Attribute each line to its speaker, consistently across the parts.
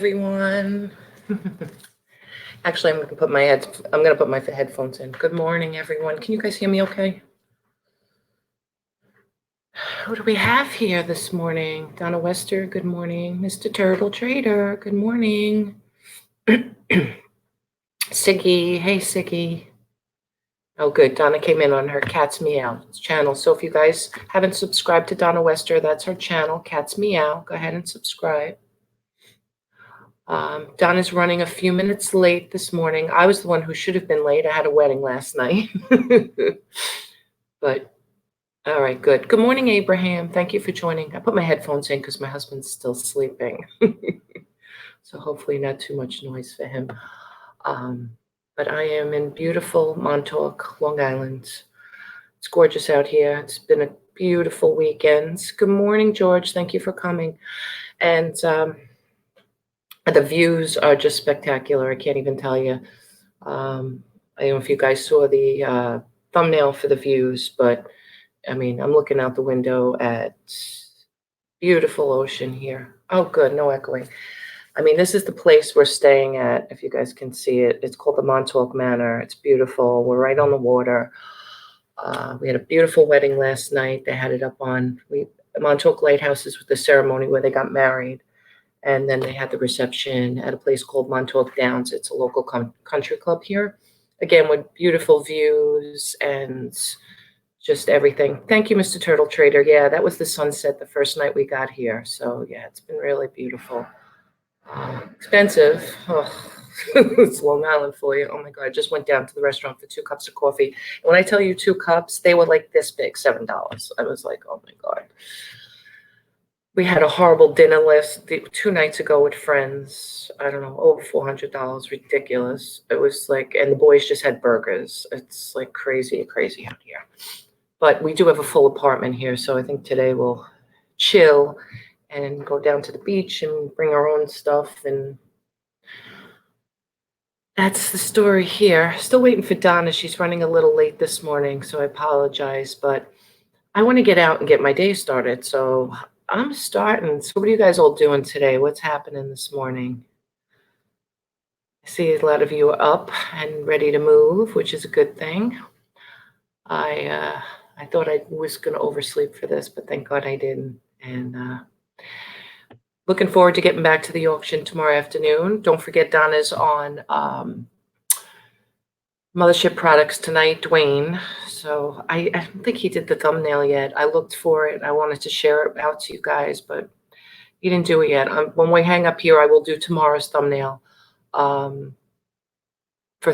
Speaker 1: Everyone. Actually, I'm gonna put my headphones in. Good morning, everyone. Can you guys hear me okay? Who do we have here this morning? Donna Wester, good morning. Mr. Turtle Trader, good morning. Siggy, hey Siggy. Oh, good. Donna came in on her Cat's Meow channel. So if you guys haven't subscribed to Donna Wester, that's her channel, Cat's Meow. Go ahead and subscribe. Donna's running a few minutes late this morning. I was the one who should have been late. I had a wedding last night. But, all right, good. Good morning, Abraham. Thank you for joining. I put my headphones in because my husband's still sleeping. So hopefully not too much noise for him. But I am in beautiful Montauk, Long Island. It's gorgeous out here. It's been a beautiful weekend. Good morning, George. Thank you for coming. And the views are just spectacular. I can't even tell you. I don't know if you guys saw the thumbnail for the views, but I mean, I'm looking out the window at beautiful ocean here. Oh, good, no echoing. I mean, this is the place we're staying at, if you guys can see it. It's called the Montauk Manor. It's beautiful. We're right on the water. We had a beautiful wedding last night. They had it up on Montauk Lighthouse is the ceremony where they got married. And then they had the reception at a place called Montauk Downs. It's a local country club here. Again, with beautiful views and just everything. Thank you, Mr. Turtle Trader. Yeah, that was the sunset the first night we got here. So, yeah, it's been really beautiful. Expensive. Oh, it's Long Island for you. Oh, my God. I just went down to the restaurant for 2 cups of coffee. And when I tell you 2 cups, they were like this big, $7. I was like, oh, my God. We had a horrible dinner 2 nights ago with friends. I don't know, over $400, ridiculous. It was like, and the boys just had burgers. It's like crazy out here. But we do have a full apartment here, so I think today we'll chill and go down to the beach and bring our own stuff. And that's the story here. Still waiting for Donna. She's running a little late this morning, so I apologize. But I want to get out and get my day started, so I'm starting. So what are you guys all doing today? What's happening this morning? I see a lot of you are up and ready to move, which is a good thing. I thought I was going to oversleep for this, but thank God I didn't. And looking forward to getting back to the auction tomorrow afternoon. Don't forget Donna's on Mothership Products tonight, Dwayne. So I don't think he did the thumbnail yet. I looked for it. I wanted to share it out to you guys, but he didn't do it yet. When we hang up here, I will do tomorrow's thumbnail for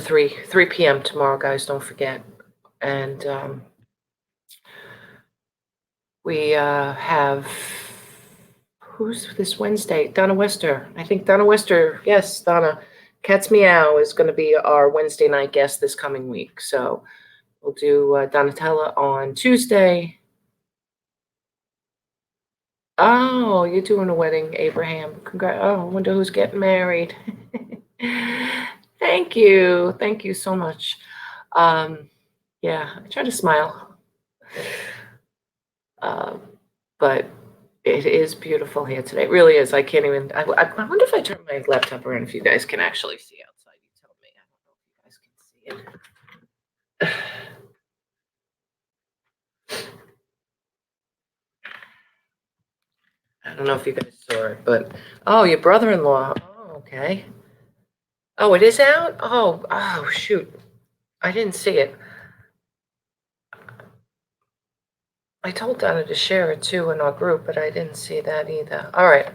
Speaker 1: 3 p.m. tomorrow, guys. Don't forget. And we have, who's this Wednesday? Donna Wester. I think Donna Wester, yes, Donna. Cat's Meow is going to be our Wednesday night guest this coming week. So we'll do Donatella on Tuesday. Oh, you're doing a wedding, Abraham. Congrats. Oh, I wonder who's getting married. Thank you. Thank you so much. Yeah, I try to smile. But it is beautiful here today. It really is. I can't even. I wonder if I turn my laptop around if you guys can actually see outside. You tell me. I don't know if you guys can see it. I don't know if you guys saw it, but oh, your brother-in-law. Oh, okay. Oh, it is out? Oh, shoot. I didn't see it. I told Donna to share it too in our group, but I didn't see that either. All right.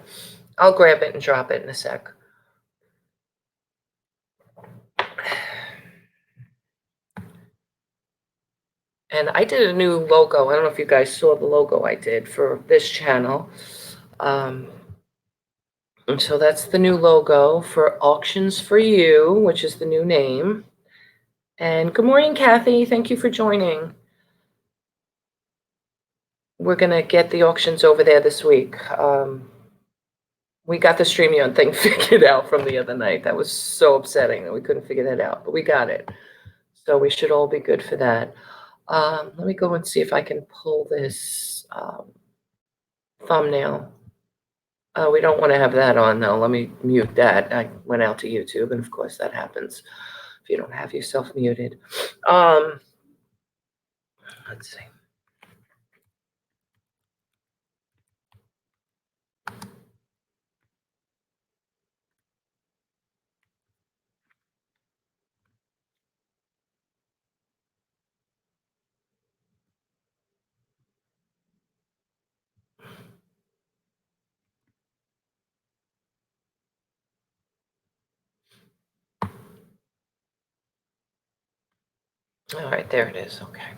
Speaker 1: I'll grab it and drop it in a sec. And I did a new logo. I don't know if you guys saw the logo I did for this channel. And so that's the new logo for Auctions for You, which is the new name. And good morning, Kathy. Thank you for joining. We're going to get the auctions over there this week. We got the StreamYard thing figured out from the other night. That was so upsetting that we couldn't figure that out, but we got it. So we should all be good for that. Let me go and see if I can pull this thumbnail. We don't want to have that on, though. Let me mute that. I went out to YouTube, and of course that happens if you don't have yourself muted. Um, let's see. All right, there it is. Okay.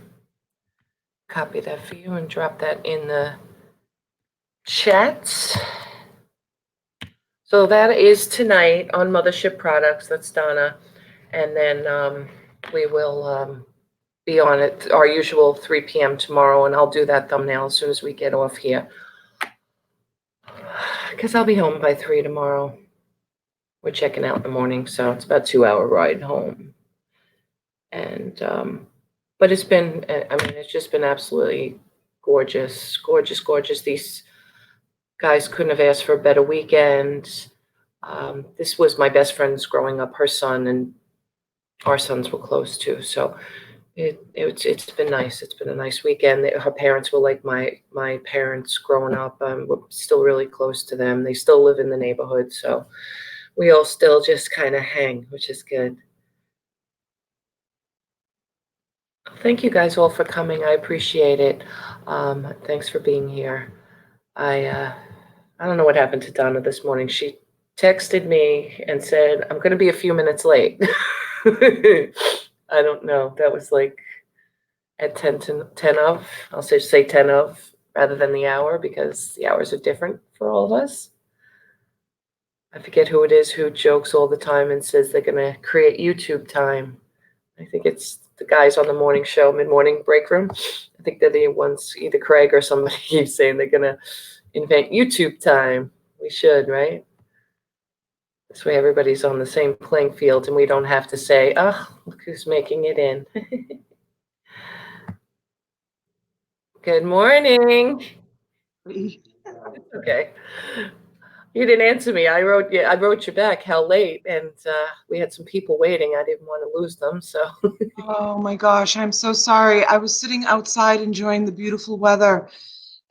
Speaker 1: Copy that for you and drop that in the chat. So that is tonight on Mothership Products. That's Donna. And then we will be on at our usual 3 p.m. tomorrow, and I'll do that thumbnail as soon as we get off here. Because I'll be home by 3 tomorrow. We're checking out in the morning, so it's about a 2-hour ride home. And but it's been, I mean, it's just been absolutely gorgeous, gorgeous, gorgeous. These guys couldn't have asked for a better weekend. This was my best friend's growing up, her son, and our sons were close too. So it's been nice. It's been a nice weekend. Her parents were like my parents growing up. We're still really close to them. They still live in the neighborhood, so we all still just kind of hang, which is good. Thank you guys all for coming. I appreciate it. Thanks for being here. I don't know what happened to Donna this morning. She texted me and said, I'm going to be a few minutes late. I don't know. That was like at 10 to 10 of. I'll say 10 of rather than the hour because the hours are different for all of us. I forget who it is who jokes all the time and says they're going to create YouTube time. I think it's the guys on the morning show, mid-morning break room. I think they're the ones, either Craig or somebody keeps saying they're going to invent YouTube time. We should, right? This way everybody's on the same playing field and we don't have to say, oh, look who's making it in. Good morning. Okay. You didn't answer me. I wrote you back, how late, and we had some people waiting. I didn't want to lose them, so.
Speaker 2: Oh my gosh, I'm so sorry. I was sitting outside enjoying the beautiful weather,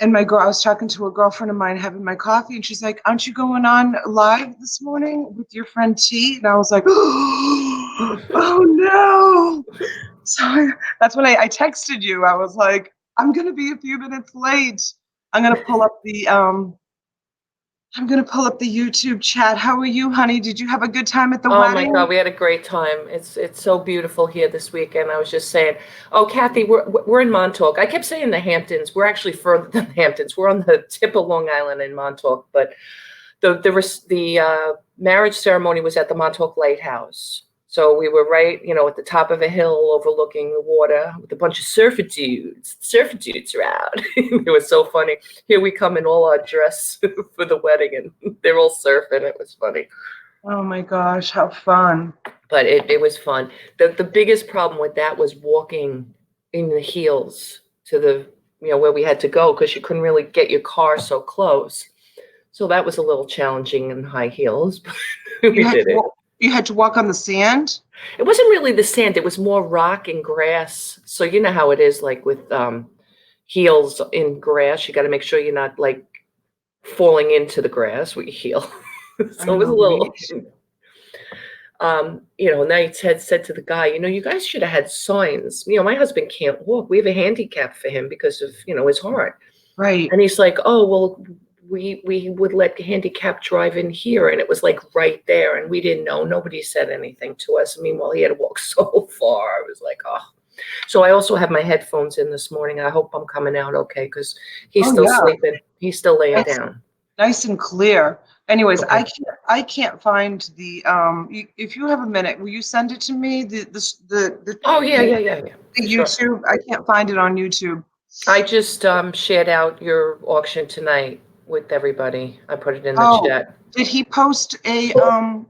Speaker 2: and I was talking to a girlfriend of mine having my coffee, and she's like, "Aren't you going on live this morning with your friend Chit?" And I was like, "Oh no!" So that's when I texted you. I was like, "I'm gonna be a few minutes late. I'm gonna pull up the YouTube chat. How are you, honey? Did you have a good time at the
Speaker 1: Oh my
Speaker 2: wedding?"
Speaker 1: God, we had a great time. It's so beautiful here this weekend. I was just saying, oh, Kathy, we're in Montauk. I kept saying the Hamptons. We're actually further than the Hamptons. We're on the tip of Long Island in Montauk, but the marriage ceremony was at the Montauk Lighthouse. So we were right, at the top of a hill overlooking the water with a bunch of surfer dudes. Surfer dudes are out. It was so funny. Here we come in all our dress for the wedding, and they're all surfing. It was funny.
Speaker 2: Oh my gosh, how fun.
Speaker 1: But it was fun. The biggest problem with that was walking in the heels to the, where we had to go because you couldn't really get your car so close. So that was a little challenging in high heels, but we did it.
Speaker 2: You had to walk on the sand?
Speaker 1: It wasn't really the sand. It was more rock and grass. So you know how it is, like with heels in grass. You got to make sure you're not like falling into the grass with your heel. So it was a little. Knights had said to the guy, you guys should have had signs. My husband can't walk. We have a handicap for him because of, his heart.
Speaker 2: Right.
Speaker 1: And he's like, oh, well, we would let handicap drive in here. And it was like right there. And we didn't know. Nobody said anything to us. Meanwhile, he had to walk so far. I was like, oh. So I also have my headphones in this morning. I hope I'm coming out okay because he's still sleeping. He's still laying down.
Speaker 2: Nice and clear. Anyways,
Speaker 1: Okay.
Speaker 2: I can't find the if you have a minute, will you send it to me? The
Speaker 1: Oh yeah.
Speaker 2: The YouTube. Sure. I can't find it on YouTube.
Speaker 1: I just shared out your auction tonight with everybody. I put it in the chat.
Speaker 2: Did he post a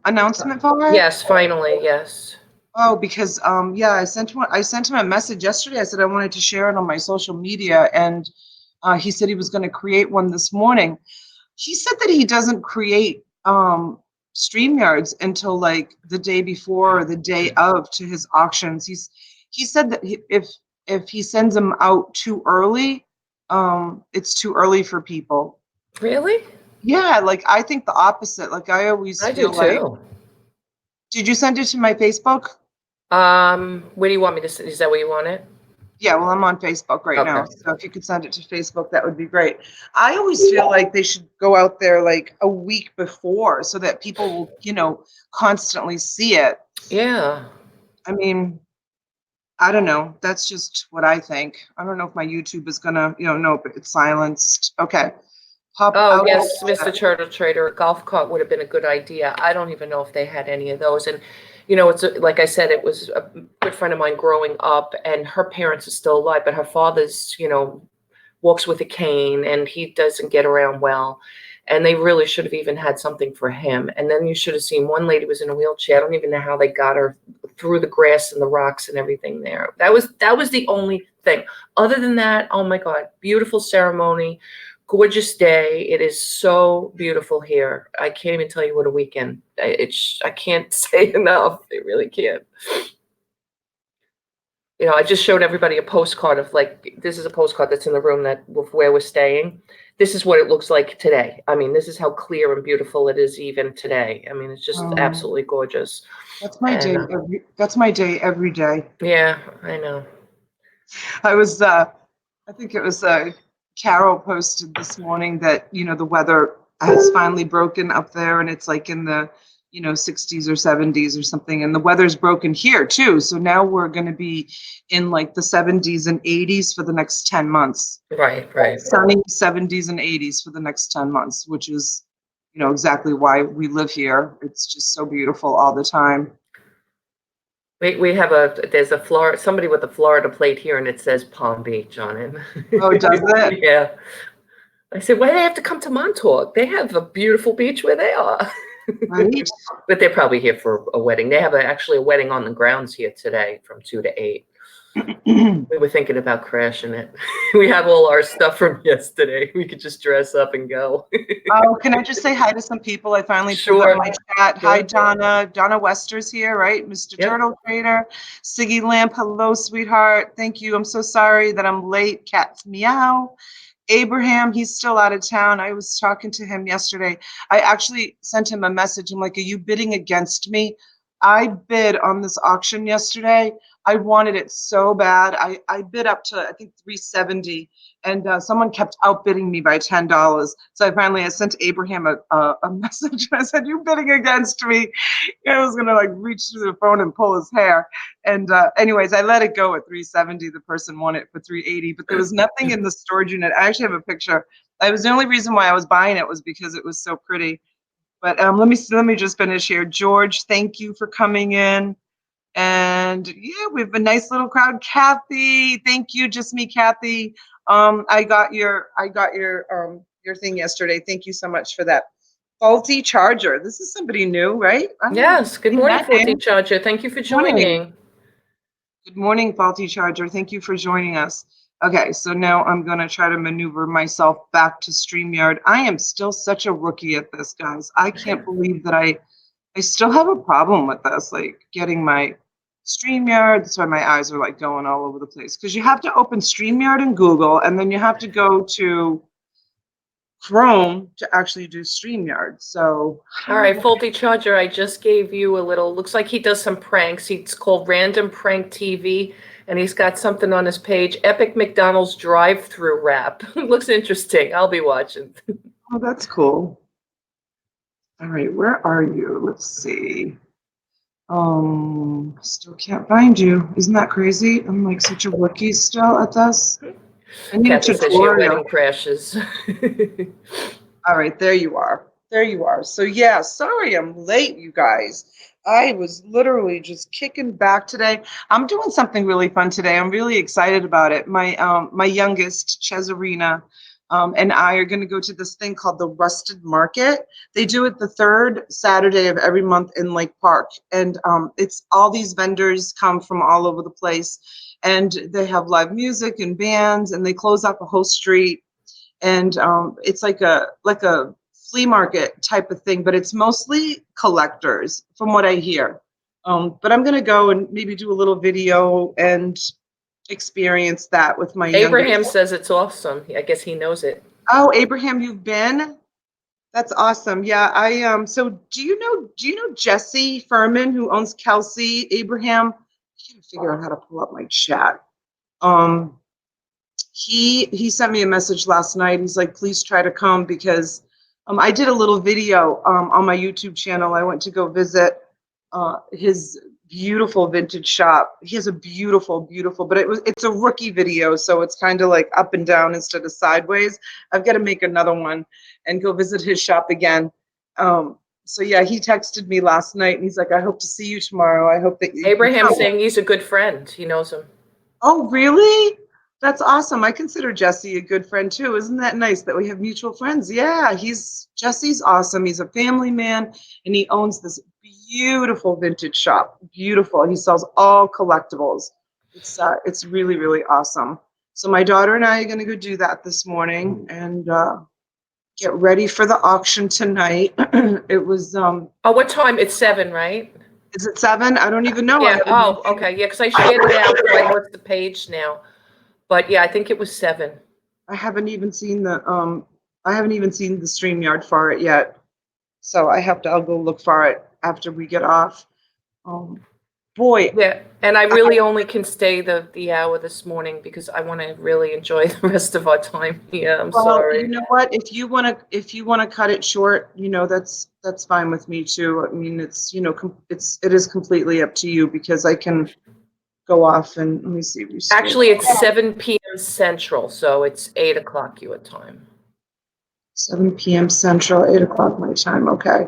Speaker 2: announcement for it?
Speaker 1: Yes, finally, yes.
Speaker 2: Oh, because I sent him a message yesterday. I said I wanted to share it on my social media, and he said he was going to create one this morning. he said that he doesn't create StreamYards until like the day before or the day of to his auctions. He said that if he sends them out too early, it's too early for people.
Speaker 1: Really?
Speaker 2: Yeah, like I think the opposite. Like I always
Speaker 1: I do
Speaker 2: feel like,
Speaker 1: too.
Speaker 2: did you send it to my Facebook?
Speaker 1: Where do you want me to is that where you want it?
Speaker 2: Yeah, well, I'm on Facebook right
Speaker 1: Okay.
Speaker 2: now. So if you could send it to Facebook, that would be great. I always feel like they should go out there like a week before so that people will, constantly see it.
Speaker 1: Yeah.
Speaker 2: I mean, I don't know. That's just what I think. I don't know if my YouTube is gonna, nope, it's silenced. Okay. Pop
Speaker 1: Oh,
Speaker 2: out.
Speaker 1: yes, Mr. Turtle Trader, a golf cart would have been a good idea. I don't even know if they had any of those. And, like I said, it was a good friend of mine growing up, and her parents are still alive, but her father's, walks with a cane and he doesn't get around well. And they really should have even had something for him. And then you should have seen one lady was in a wheelchair. I don't even know how they got her through the grass and the rocks and everything there. That was the only thing. Other than that, oh my God, beautiful ceremony, gorgeous day. It is so beautiful here. I can't even tell you what a weekend. I can't say enough. I really can't. I just showed everybody a postcard of like, this is a postcard that's in the room that where we're staying. This is what it looks like today. I mean, this is how clear and beautiful it is even today. I mean, it's just absolutely gorgeous.
Speaker 2: That's my day.
Speaker 1: And
Speaker 2: That's my day every day.
Speaker 1: yeah, I know.
Speaker 2: I was, I think it was Carol posted this morning that, the weather has finally broken up there and it's like in the, 60s or 70s or something. And the weather's broken here too. So now we're going to be in like the 70s and 80s for the next 10 months.
Speaker 1: Right, right.
Speaker 2: Sunny 70s and 80s for the next 10 months, which is, exactly why we live here. It's just so beautiful all the time.
Speaker 1: We have there's a Florida, somebody with a Florida plate here and it says Palm Beach on it.
Speaker 2: Oh, does it?
Speaker 1: Yeah. I said, why do they have to come to Montauk? They have a beautiful beach where they are.
Speaker 2: Right?
Speaker 1: But they're probably here for a wedding. They have actually a wedding on the grounds here today from 2 to 8. We were thinking about crashing it. We have all our stuff from yesterday. We could just dress up and go.
Speaker 2: Oh, can I just say hi to some people? I finally pulled
Speaker 1: Sure.
Speaker 2: up my chat. Hi,
Speaker 1: Sure.
Speaker 2: Donna. Donna Wester's here, right? Mr.
Speaker 1: Yep.
Speaker 2: Turtle Trader. Siggy Lamp, hello, sweetheart. Thank you. I'm so sorry that I'm late. Cat's meow. Abraham, he's still out of town. I was talking to him yesterday. I actually sent him a message. I'm like, are you bidding against me? I bid on this auction yesterday. I wanted it so bad. I bid up to, I think, 370, and someone kept outbidding me by $10. So I sent Abraham a message. I said, "You bidding against me?" I was gonna like reach through the phone and pull his hair. And anyways, I let it go at 370. The person won it for 380, but there was nothing in the storage unit. I actually have a picture. It was the only reason why I was buying it was because it was so pretty. But let me just finish here. George, thank you for coming in. And yeah, we have a nice little crowd. Kathy, thank you. Just me, Kathy. I got your thing yesterday. Thank you so much for that. Faulty charger. This is somebody new, right?
Speaker 1: Yes. Good morning, Faulty Charger. Thank you for
Speaker 2: Morning.
Speaker 1: joining.
Speaker 2: Good morning, Faulty Charger. Thank you for joining us. Okay, so now I'm going to try to maneuver myself back to StreamYard. I am still such a rookie at this, guys. I can't believe that I still have a problem with this, like getting my StreamYard. That's why my eyes are like going all over the place. Because you have to open StreamYard in Google, and then you have to go to Chrome to actually do StreamYard. So,
Speaker 1: All right, Faulty Charger, I just gave you a little, looks like he does some pranks. It's called Random Prank TV, and he's got something on his page, Epic McDonald's Drive-Through Rap. Looks interesting. I'll be watching.
Speaker 2: oh, that's cool. All right, where are you? Let's see. Still can't find you. Isn't that crazy? I'm like such a rookie still at this. I need
Speaker 1: Kathy
Speaker 2: a
Speaker 1: says your
Speaker 2: tutorial.
Speaker 1: wedding crashes.
Speaker 2: All right, there you are. There you are. So yeah, sorry I'm late, you guys. I was literally just kicking back today. I'm doing something really fun today. I'm really excited about it. My youngest, Cesarina, and I are going to go to this thing called the Rusted Market. They do it the third Saturday of every month in Lake Park, and it's all these vendors come from all over the place, and they have live music and bands, and they close out the whole street. And it's like a flea market type of thing, but it's mostly collectors from what I hear. But I'm going to go and maybe do a little video and experience that with my
Speaker 1: Abraham
Speaker 2: youngest.
Speaker 1: says it's awesome. I guess he knows it.
Speaker 2: Oh, Abraham, you've been? That's awesome. Yeah, so do you know Jesse Furman, who owns Kelsey? Abraham, I can't figure out how to pull up my chat. Um he sent me a message last night. He's like, please try to come because I did a little video on my YouTube channel. I went to go visit his beautiful vintage shop. He has a beautiful, but it's a rookie video, so it's kind of like up and down instead of sideways. I've got to make another one and go visit his shop again. So yeah, he texted me last night and he's like, I hope to see you tomorrow. I hope that you can
Speaker 1: Abraham's
Speaker 2: come.
Speaker 1: saying he's a good friend. He knows him.
Speaker 2: Oh, really? That's awesome. I consider Jesse a good friend too. Isn't that nice that we have mutual friends? Yeah, Jesse's awesome. He's a family man and he owns this beautiful vintage shop. Beautiful. He sells all collectibles. It's really awesome. So my daughter and I are going to go do that this morning and get ready for the auction tonight. It was
Speaker 1: Oh, what time? It's 7, right?
Speaker 2: is it 7? I don't even know.
Speaker 1: Yeah. Oh, okay. Yeah, because I shared it out, so I know it's the page now. But yeah, I think it was 7.
Speaker 2: I haven't even seen the StreamYard for it yet. So I'll go look for it after we get off. Boy.
Speaker 1: Yeah, and I really only can stay the hour this morning because I want to really enjoy the rest of our time. Yeah, I'm sorry.
Speaker 2: You know what? If you wanna cut it short, that's fine with me too. I mean, it is completely up to you because I can go off and let me see.
Speaker 1: Actually, it's 7 p.m. Central, so it's 8 o'clock your time.
Speaker 2: 7 p.m. Central, 8 o'clock my time. Okay,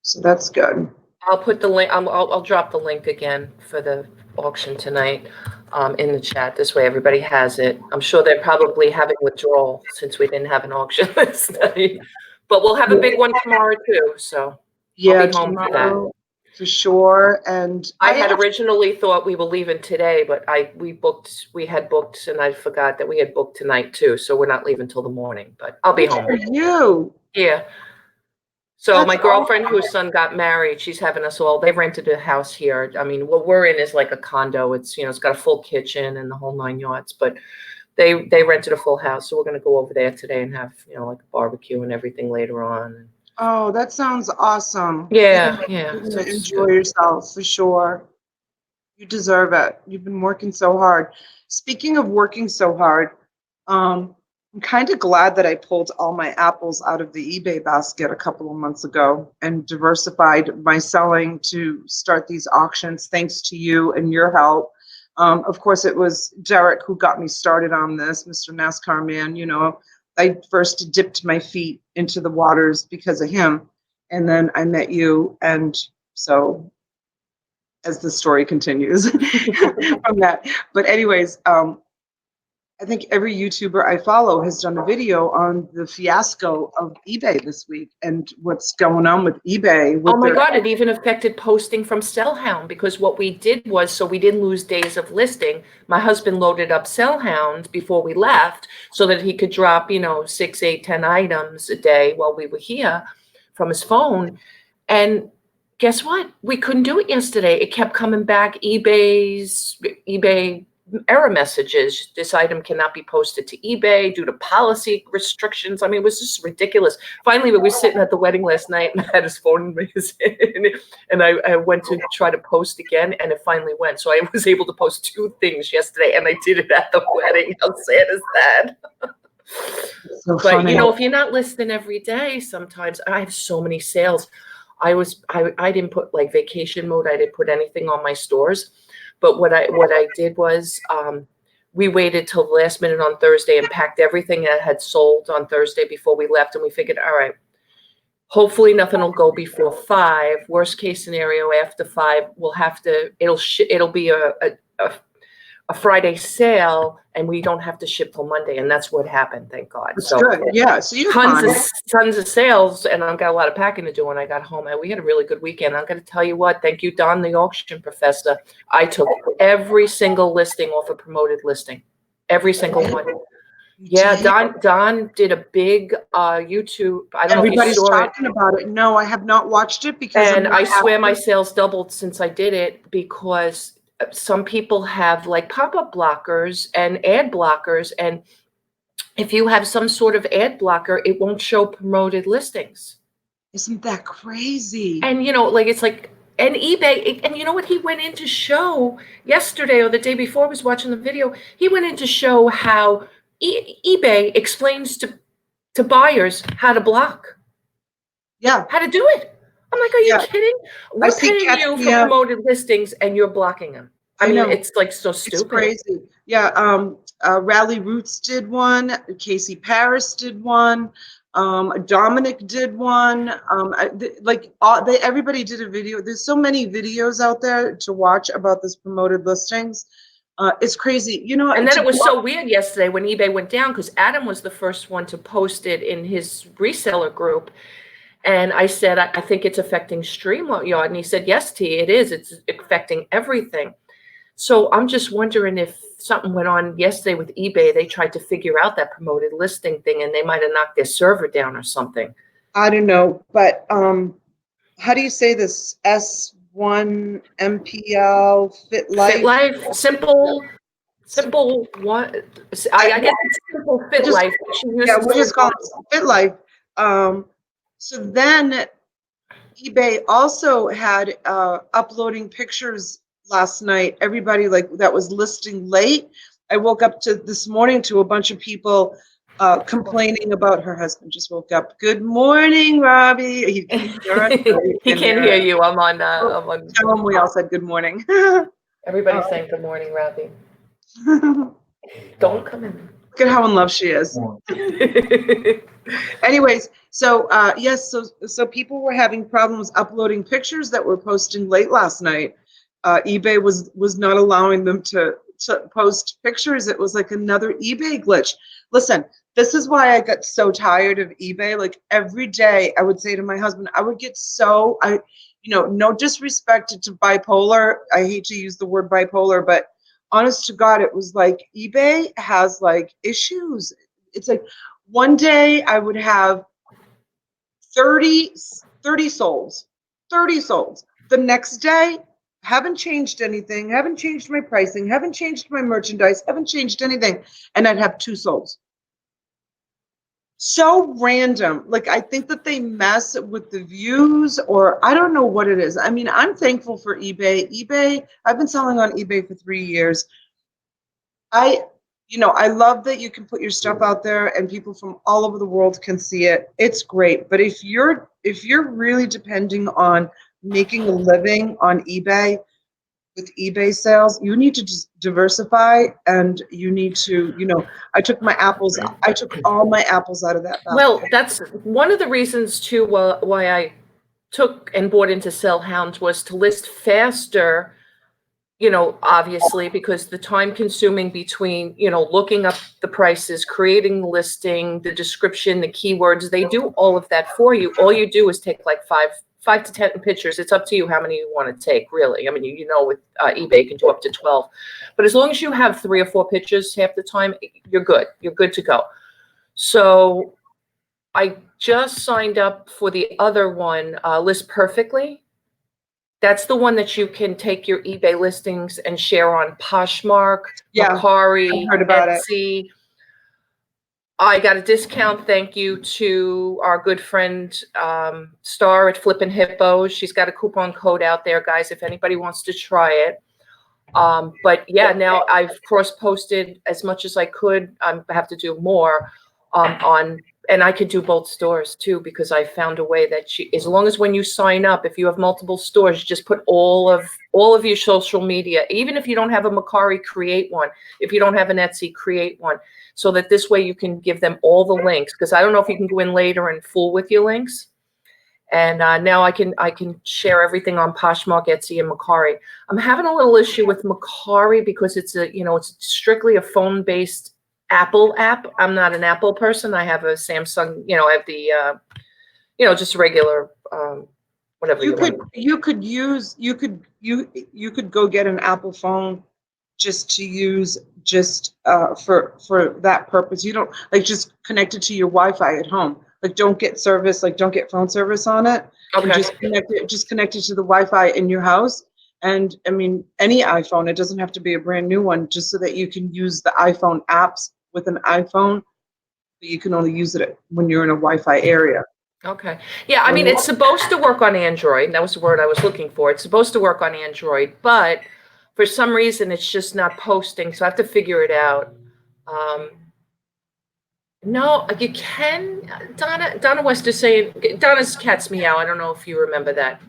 Speaker 2: so that's good.
Speaker 1: I'll put the link. I'll drop the link again for the auction tonight in the chat. This way, everybody has it. I'm sure they're probably having withdrawal since we didn't have an auction this night. But we'll have a big one tomorrow too. So
Speaker 2: Yeah,
Speaker 1: I'll be home for that.
Speaker 2: For sure. And
Speaker 1: I had originally thought we were leaving today, but we had booked, and I forgot that we had booked tonight too. So we're not leaving till the morning. But I'll be home.
Speaker 2: For you.
Speaker 1: Yeah. So
Speaker 2: That's
Speaker 1: my girlfriend whose son got married, she's having us all. They rented a house here. I mean, what we're in is like a condo. It's it's got a full kitchen and the whole 9 yards. But they rented a full house, so we're going to go over there today and have like a barbecue and everything later on.
Speaker 2: Oh, that sounds awesome.
Speaker 1: Yeah.
Speaker 2: You're gonna enjoy yourself for sure. You deserve it. You've been working so hard. Speaking of working so hard, I'm kind of glad that I pulled all my apples out of the eBay basket a couple of months ago and diversified my selling to start these auctions thanks to you and your help. Of course, it was Derek who got me started on this, Mr. NASCAR man. I first dipped my feet into the waters because of him, and then I met you, and so as the story continues from that. But anyways, I think every YouTuber I follow has done a video on the fiasco of eBay this week and what's going on with eBay.
Speaker 1: Oh my God, it even affected posting from Sellhound because what we did was, so we didn't lose days of listing. My husband loaded up Sellhound before we left so that he could drop, 6, 8, 10 items a day while we were here from his phone. And guess what? We couldn't do it yesterday. It kept coming back, eBay error messages. This item cannot be posted to eBay due to policy restrictions. I mean, it was just ridiculous. Finally, we were sitting at the wedding last night and I had his phone in his hand, and I went to try to post again, and it finally went. So I was able to post 2 things yesterday, and I did it at the wedding. How sad is that?
Speaker 2: So
Speaker 1: but
Speaker 2: funny.
Speaker 1: if you're not listing every day, sometimes I have so many sales. I didn't put like vacation mode. I didn't put anything on my stores. But what I did was we waited till the last minute on Thursday and packed everything that had sold on Thursday before we left. And we figured, all right, hopefully nothing will go before 5. Worst case scenario, after 5, we'll have to, it'll be a Friday sale, and we don't have to ship till Monday. And that's what happened, thank God.
Speaker 2: That's good. Yeah. So you
Speaker 1: tons of sales, and I've got a lot of packing to do when I got home. And we had a really good weekend. I'm going to tell you what, thank you, Don, the auction professor. I took every single listing off a promoted listing, every single one.
Speaker 2: You
Speaker 1: Yeah,
Speaker 2: did?
Speaker 1: Don did a big YouTube. I don't know if you
Speaker 2: Everybody's
Speaker 1: saw it.
Speaker 2: talking about it. No, I have not watched it because I'm
Speaker 1: And
Speaker 2: gonna
Speaker 1: I
Speaker 2: have
Speaker 1: swear my
Speaker 2: to.
Speaker 1: sales doubled since I did it because some people have like pop-up blockers and ad blockers. And if you have some sort of ad blocker, it won't show promoted listings.
Speaker 2: Isn't that crazy?
Speaker 1: And like it's like and eBay, and you know what he went in to show yesterday or the day before I was watching the video, he went in to show how eBay explains to buyers how to block,
Speaker 2: Yeah,
Speaker 1: how to do it. I'm like, are you
Speaker 2: yeah.
Speaker 1: kidding?
Speaker 2: I
Speaker 1: We're
Speaker 2: see
Speaker 1: paying you for
Speaker 2: Katia.
Speaker 1: promoted listings and you're blocking them. I
Speaker 2: I
Speaker 1: mean,
Speaker 2: know.
Speaker 1: it's like so
Speaker 2: It's
Speaker 1: stupid.
Speaker 2: crazy. Yeah, Rally Roots did one. Casey Paris did one. Dominic did one. Everybody did a video. There's so many videos out there to watch about this promoted listings. It's crazy. You know,
Speaker 1: And then
Speaker 2: to
Speaker 1: it was
Speaker 2: go up,
Speaker 1: so weird yesterday when eBay went down because Adam was the first one to post it in his reseller group. And I said, I think it's affecting StreamYard. And he said, yes, T, it is. It's affecting everything. So I'm just wondering if something went on yesterday with eBay. They tried to figure out that promoted listing thing and they might have knocked their server down or something.
Speaker 2: I don't know, but how do you say this? S1 MPL Fit
Speaker 1: Fit
Speaker 2: Life.
Speaker 1: Life, simple one. I guess it's simple
Speaker 2: We'll
Speaker 1: Fit
Speaker 2: just
Speaker 1: Life. She
Speaker 2: Yeah,
Speaker 1: uses
Speaker 2: we'll just call it Fit Life. So then eBay also had uploading pictures last night. Everybody like that was listing late. I woke up to this morning to a bunch of people complaining about her husband just woke up. Good morning, Robbie. He can hear us. He
Speaker 1: he
Speaker 2: can
Speaker 1: can't
Speaker 2: hear
Speaker 1: hear
Speaker 2: us.
Speaker 1: you. I'm
Speaker 2: Oh,
Speaker 1: on.
Speaker 2: tell him we all said good morning.
Speaker 1: Everybody's saying good morning, Robbie.
Speaker 2: Look
Speaker 1: Don't come in.
Speaker 2: at how in love she is. Anyways, so yes, so people were having problems uploading pictures that were posting late last night. eBay was not allowing them to post pictures. It was like another eBay glitch. Listen, this is why I got so tired of eBay. Like every day, I would say to my husband, I would get so no disrespect to bipolar. I hate to use the word bipolar, but honest to God, it was like eBay has like issues. It's like one day I would have 30 solds, 30 solds. The next day, haven't changed anything, haven't changed my pricing, haven't changed my merchandise, haven't changed anything, and I'd have 2 solds. So random. Like I think that they mess with the views, or I don't know what it is. I mean, I'm thankful for eBay. I've been selling on eBay for 3 years. I love that you can put your stuff out there and people from all over the world can see it. It's great. But if you're really depending on making a living on eBay with eBay sales, you need to just diversify and you need to, I took all my apples out of that
Speaker 1: Well,
Speaker 2: basket.
Speaker 1: that's one of the reasons too why I took and bought into Sell Hounds was to list faster, obviously, because the time consuming between, looking up the prices, creating the listing, the description, the keywords, they do all of that for you. All you do is take like five to 10 pictures. It's up to you how many you want to take, really. I mean, with eBay, you can do up to 12. But as long as you have 3 or 4 pictures half the time, you're good. You're good to go. So I just signed up for the other one, List Perfectly. That's the one that you can take your eBay listings and share on Poshmark,
Speaker 2: Yeah, I've
Speaker 1: Mercari,
Speaker 2: heard about it.
Speaker 1: Etsy. I got a discount, thank you to our good friend Star at Flippin' Hippos. She's got a coupon code out there, guys, if anybody wants to try it. But yeah, now I've cross-posted as much as I could. I have to do more and I could do both stores too, because I found a way that as long as when you sign up, if you have multiple stores, just put all of your social media, even if you don't have a Mercari, create one. If you don't have an Etsy, create one, so that this way you can give them all the links. Because I don't know if you can go in later and fool with your links. And now I can share everything on Poshmark, Etsy, and Mercari. I'm having a little issue with Mercari because it's it's strictly a phone-based Apple app. I'm not an Apple person. I have a Samsung. I have the just regular whatever you want.
Speaker 2: You could go get an Apple phone just to use just for that purpose. You don't like just connect it to your Wi-Fi at home. Like don't get service, like don't get phone service on it, and
Speaker 1: Okay.
Speaker 2: just connect it to the Wi-Fi in your house. And I mean, any iPhone, it doesn't have to be a brand new one, just so that you can use the iPhone apps with an iPhone, but you can only use it when you're in a Wi-Fi area.
Speaker 1: Okay. Yeah, I mean, it's supposed to work on Android. That was the word I was looking for. It's supposed to work on Android, but for some reason it's just not posting, so I have to figure it out. Um, no, you can. Donna West is saying Donna's cat's meow. I don't know if you remember that.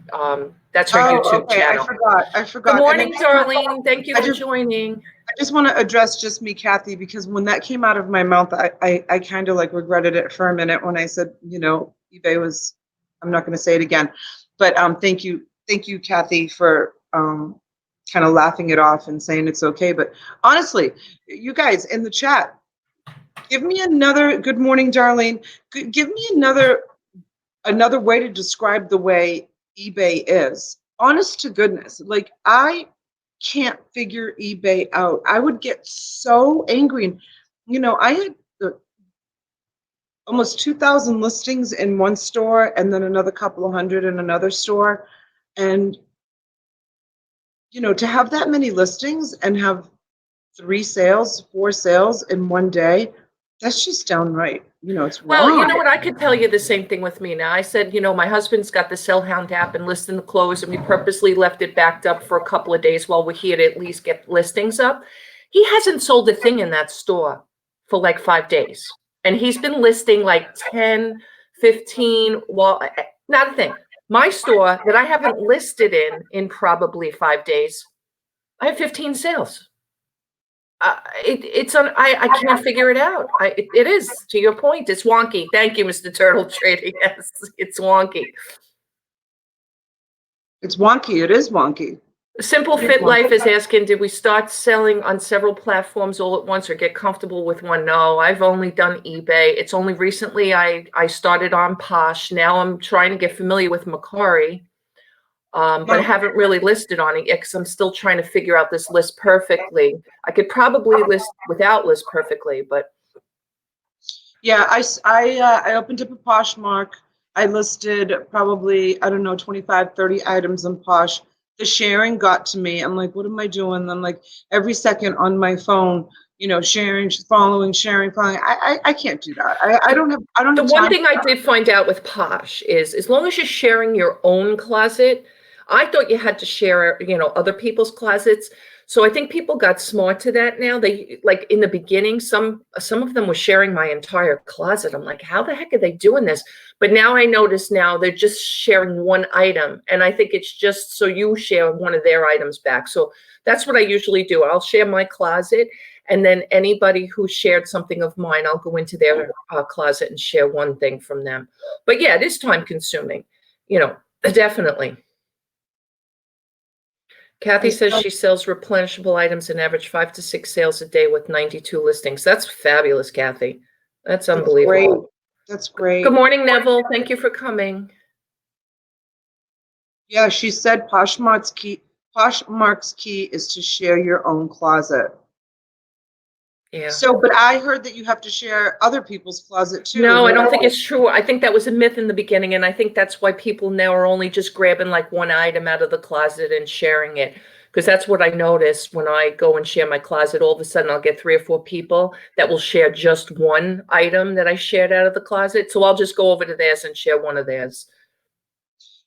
Speaker 1: That's her
Speaker 2: Oh,
Speaker 1: YouTube
Speaker 2: okay. I
Speaker 1: channel.
Speaker 2: forgot. I
Speaker 1: Good
Speaker 2: forgot. And
Speaker 1: morning, Darlene. Thank you for joining.
Speaker 2: I just want to address just me, Kathy, because when that came out of my mouth, I kind of like regretted it for a minute when I said, eBay was, I'm not going to say it again, but thank you, Kathy, for kind of laughing it off and saying it's okay. But honestly, you guys in the chat, give me another, good morning, Darlene. Give me another way to describe the way eBay is. Honest to goodness, like I can't figure eBay out. I would get so angry. And, I had almost 2,000 listings in one store and then another couple of hundred in another store. And, to have that many listings and have 4 sales in one day, that's just downright, it's
Speaker 1: Well, you
Speaker 2: wrong.
Speaker 1: know what? I could tell you the same thing with me now. I said, my husband's got the Sellhound app and listing the clothes, and we purposely left it backed up for a couple of days while we're here to at least get listings up. He hasn't sold a thing in that store for like 5 days. And he's been listing like 10, 15, well, not a thing. My store that I haven't listed in probably 5 days, I have 15 sales. I can't figure it out. It is, to your point, it's wonky. Thank you, Mr. Turtle Trading. Yes, it's wonky.
Speaker 2: It's wonky. It is wonky.
Speaker 1: Simple Fit Life is asking, did we start selling on several platforms all at once or get comfortable with one? No, I've only done eBay. It's only recently I started on Posh. Now I'm trying to get familiar with Macari, but I haven't really listed on it yet because I'm still trying to figure out this list perfectly. I could probably list without list perfectly, but
Speaker 2: yeah, I opened up a Poshmark. I listed probably, I don't know, 25, 30 items on Posh. The sharing got to me. I'm like, what am I doing? I'm like, every second on my phone, sharing, following, sharing, following. I can't do that. I don't have
Speaker 1: the
Speaker 2: time.
Speaker 1: one thing I did find out with Posh is as long as you're sharing your own closet, I thought you had to share, other people's closets. So I think people got smart to that now. They like in the beginning, some of them were sharing my entire closet. I'm like, how the heck are they doing this? But now I notice now they're just sharing one item. And I think it's just so you share one of their items back. So that's what I usually do. I'll share my closet. And then anybody who shared something of mine, I'll go into their closet and share one thing from them. But yeah, it is time consuming, definitely. Kathy says she sells replenishable items and average 5 to 6 sales a day with 92 listings. That's fabulous, Kathy. That's unbelievable.
Speaker 2: That's great.
Speaker 1: Good morning, Neville. Thank you for coming.
Speaker 2: Yeah, she said Poshmark's key is to share your own closet.
Speaker 1: Yeah.
Speaker 2: So, but I heard that you have to share other people's closet too.
Speaker 1: No, I don't think it's true. I think that was a myth in the beginning, and I think that's why people now are only just grabbing like one item out of the closet and sharing it. Because that's what I notice when I go and share my closet. All of a sudden, I'll get 3 or 4 people that will share just one item that I shared out of the closet. So I'll just go over to theirs and share one of theirs.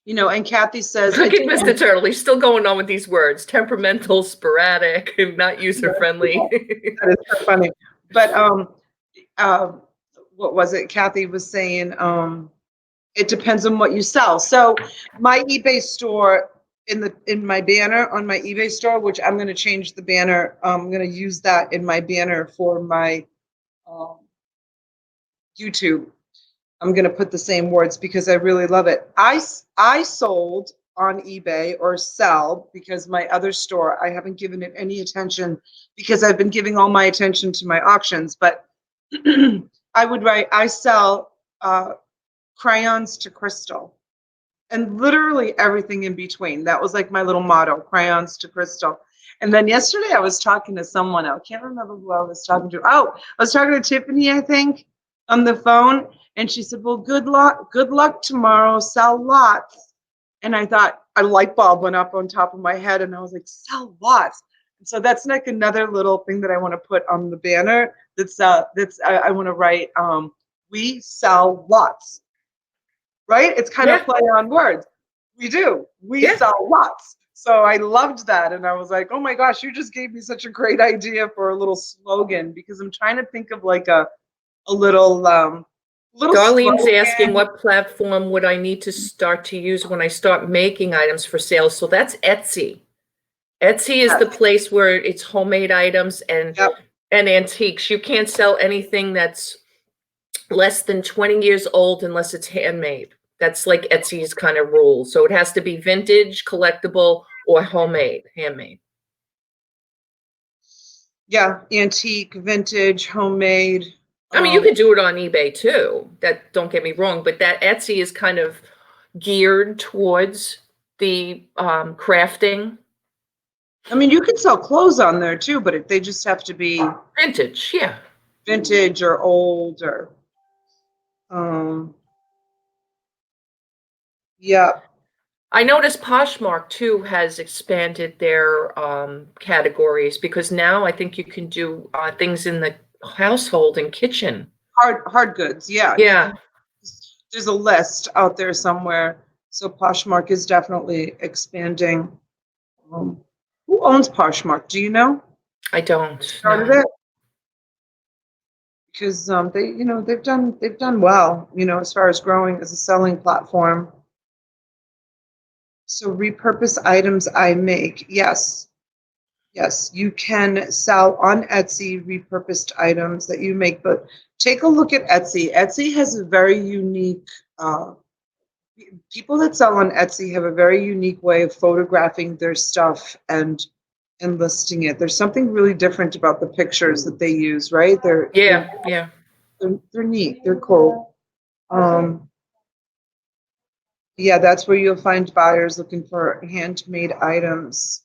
Speaker 2: And Kathy says,
Speaker 1: look at Mr. Turtle. He's still going on with these words: temperamental, sporadic, not user friendly.
Speaker 2: That is so funny. But what was it? Kathy was saying, it depends on what you sell. So my eBay store in my banner on my eBay store, which I'm going to change the banner. I'm going to use that in my banner for my YouTube. I'm going to put the same words because I really love it. I sold on eBay or sell because my other store, I haven't given it any attention because I've been giving all my attention to my auctions. But I would write, I sell crayons to crystal and literally everything in between. That was like my little motto, crayons to crystal. And then yesterday I was talking to someone. I can't remember who I was talking to. Oh, I was talking to Tiffany, I think, on the phone. And she said, well, good luck tomorrow. Sell lots. And I thought a light bulb went up on top of my head. And I was like, sell lots. And so that's like another little thing that I want to put on the banner. I want to write, we sell lots. Right? It's kind of
Speaker 1: Yeah.
Speaker 2: play on words. We do. We
Speaker 1: Yeah.
Speaker 2: sell lots. So I loved that. And I was like, oh my gosh, you just gave me such a great idea for a little slogan, because I'm trying to think of like a little
Speaker 1: Darlene's asking
Speaker 2: slogan.
Speaker 1: what platform would I need to start to use when I start making items for sale? So that's Etsy. Etsy is the
Speaker 2: Yes.
Speaker 1: place where it's homemade items and
Speaker 2: Yep.
Speaker 1: antiques. You can't sell anything that's less than 20 years old unless it's handmade. That's like Etsy's kind of rule. So it has to be vintage, collectible, or homemade, handmade.
Speaker 2: Yeah. Antique, vintage, homemade.
Speaker 1: I mean, you could do it on eBay too. That, don't get me wrong, but that Etsy is kind of geared towards the crafting.
Speaker 2: I mean, you could sell clothes on there too, but they just have to be
Speaker 1: Vintage, yeah.
Speaker 2: vintage or old or yeah.
Speaker 1: I noticed Poshmark too has expanded their categories, because now I think you can do things in the household and kitchen.
Speaker 2: Hard goods. Yeah.
Speaker 1: Yeah,
Speaker 2: There's a list out there somewhere. So Poshmark is definitely expanding. Um, who owns Poshmark? Do you know?
Speaker 1: I don't
Speaker 2: Started
Speaker 1: know.
Speaker 2: it? Because they've done well, as far as growing as a selling platform. So repurpose items I make. Yes. Yes, you can sell on Etsy repurposed items that you make, but take a look at Etsy. Etsy has a very unique people that sell on Etsy have a very unique way of photographing their stuff and listing it. There's something really different about the pictures that they use, right?
Speaker 1: Yeah, yeah.
Speaker 2: They're neat. They're cool. Yeah, that's where you'll find buyers looking for handmade items.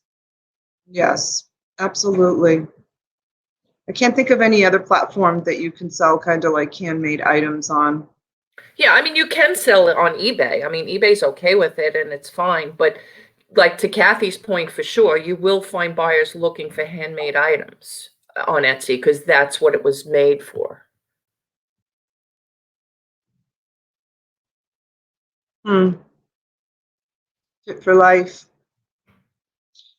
Speaker 2: Yes, absolutely. I can't think of any other platform that you can sell kind of like handmade items on.
Speaker 1: Yeah, I mean, you can sell it on eBay. I mean, eBay's okay with it and it's fine. But like to Kathy's point, for sure, you will find buyers looking for handmade items on Etsy because that's what it was made for.
Speaker 2: Fit for life.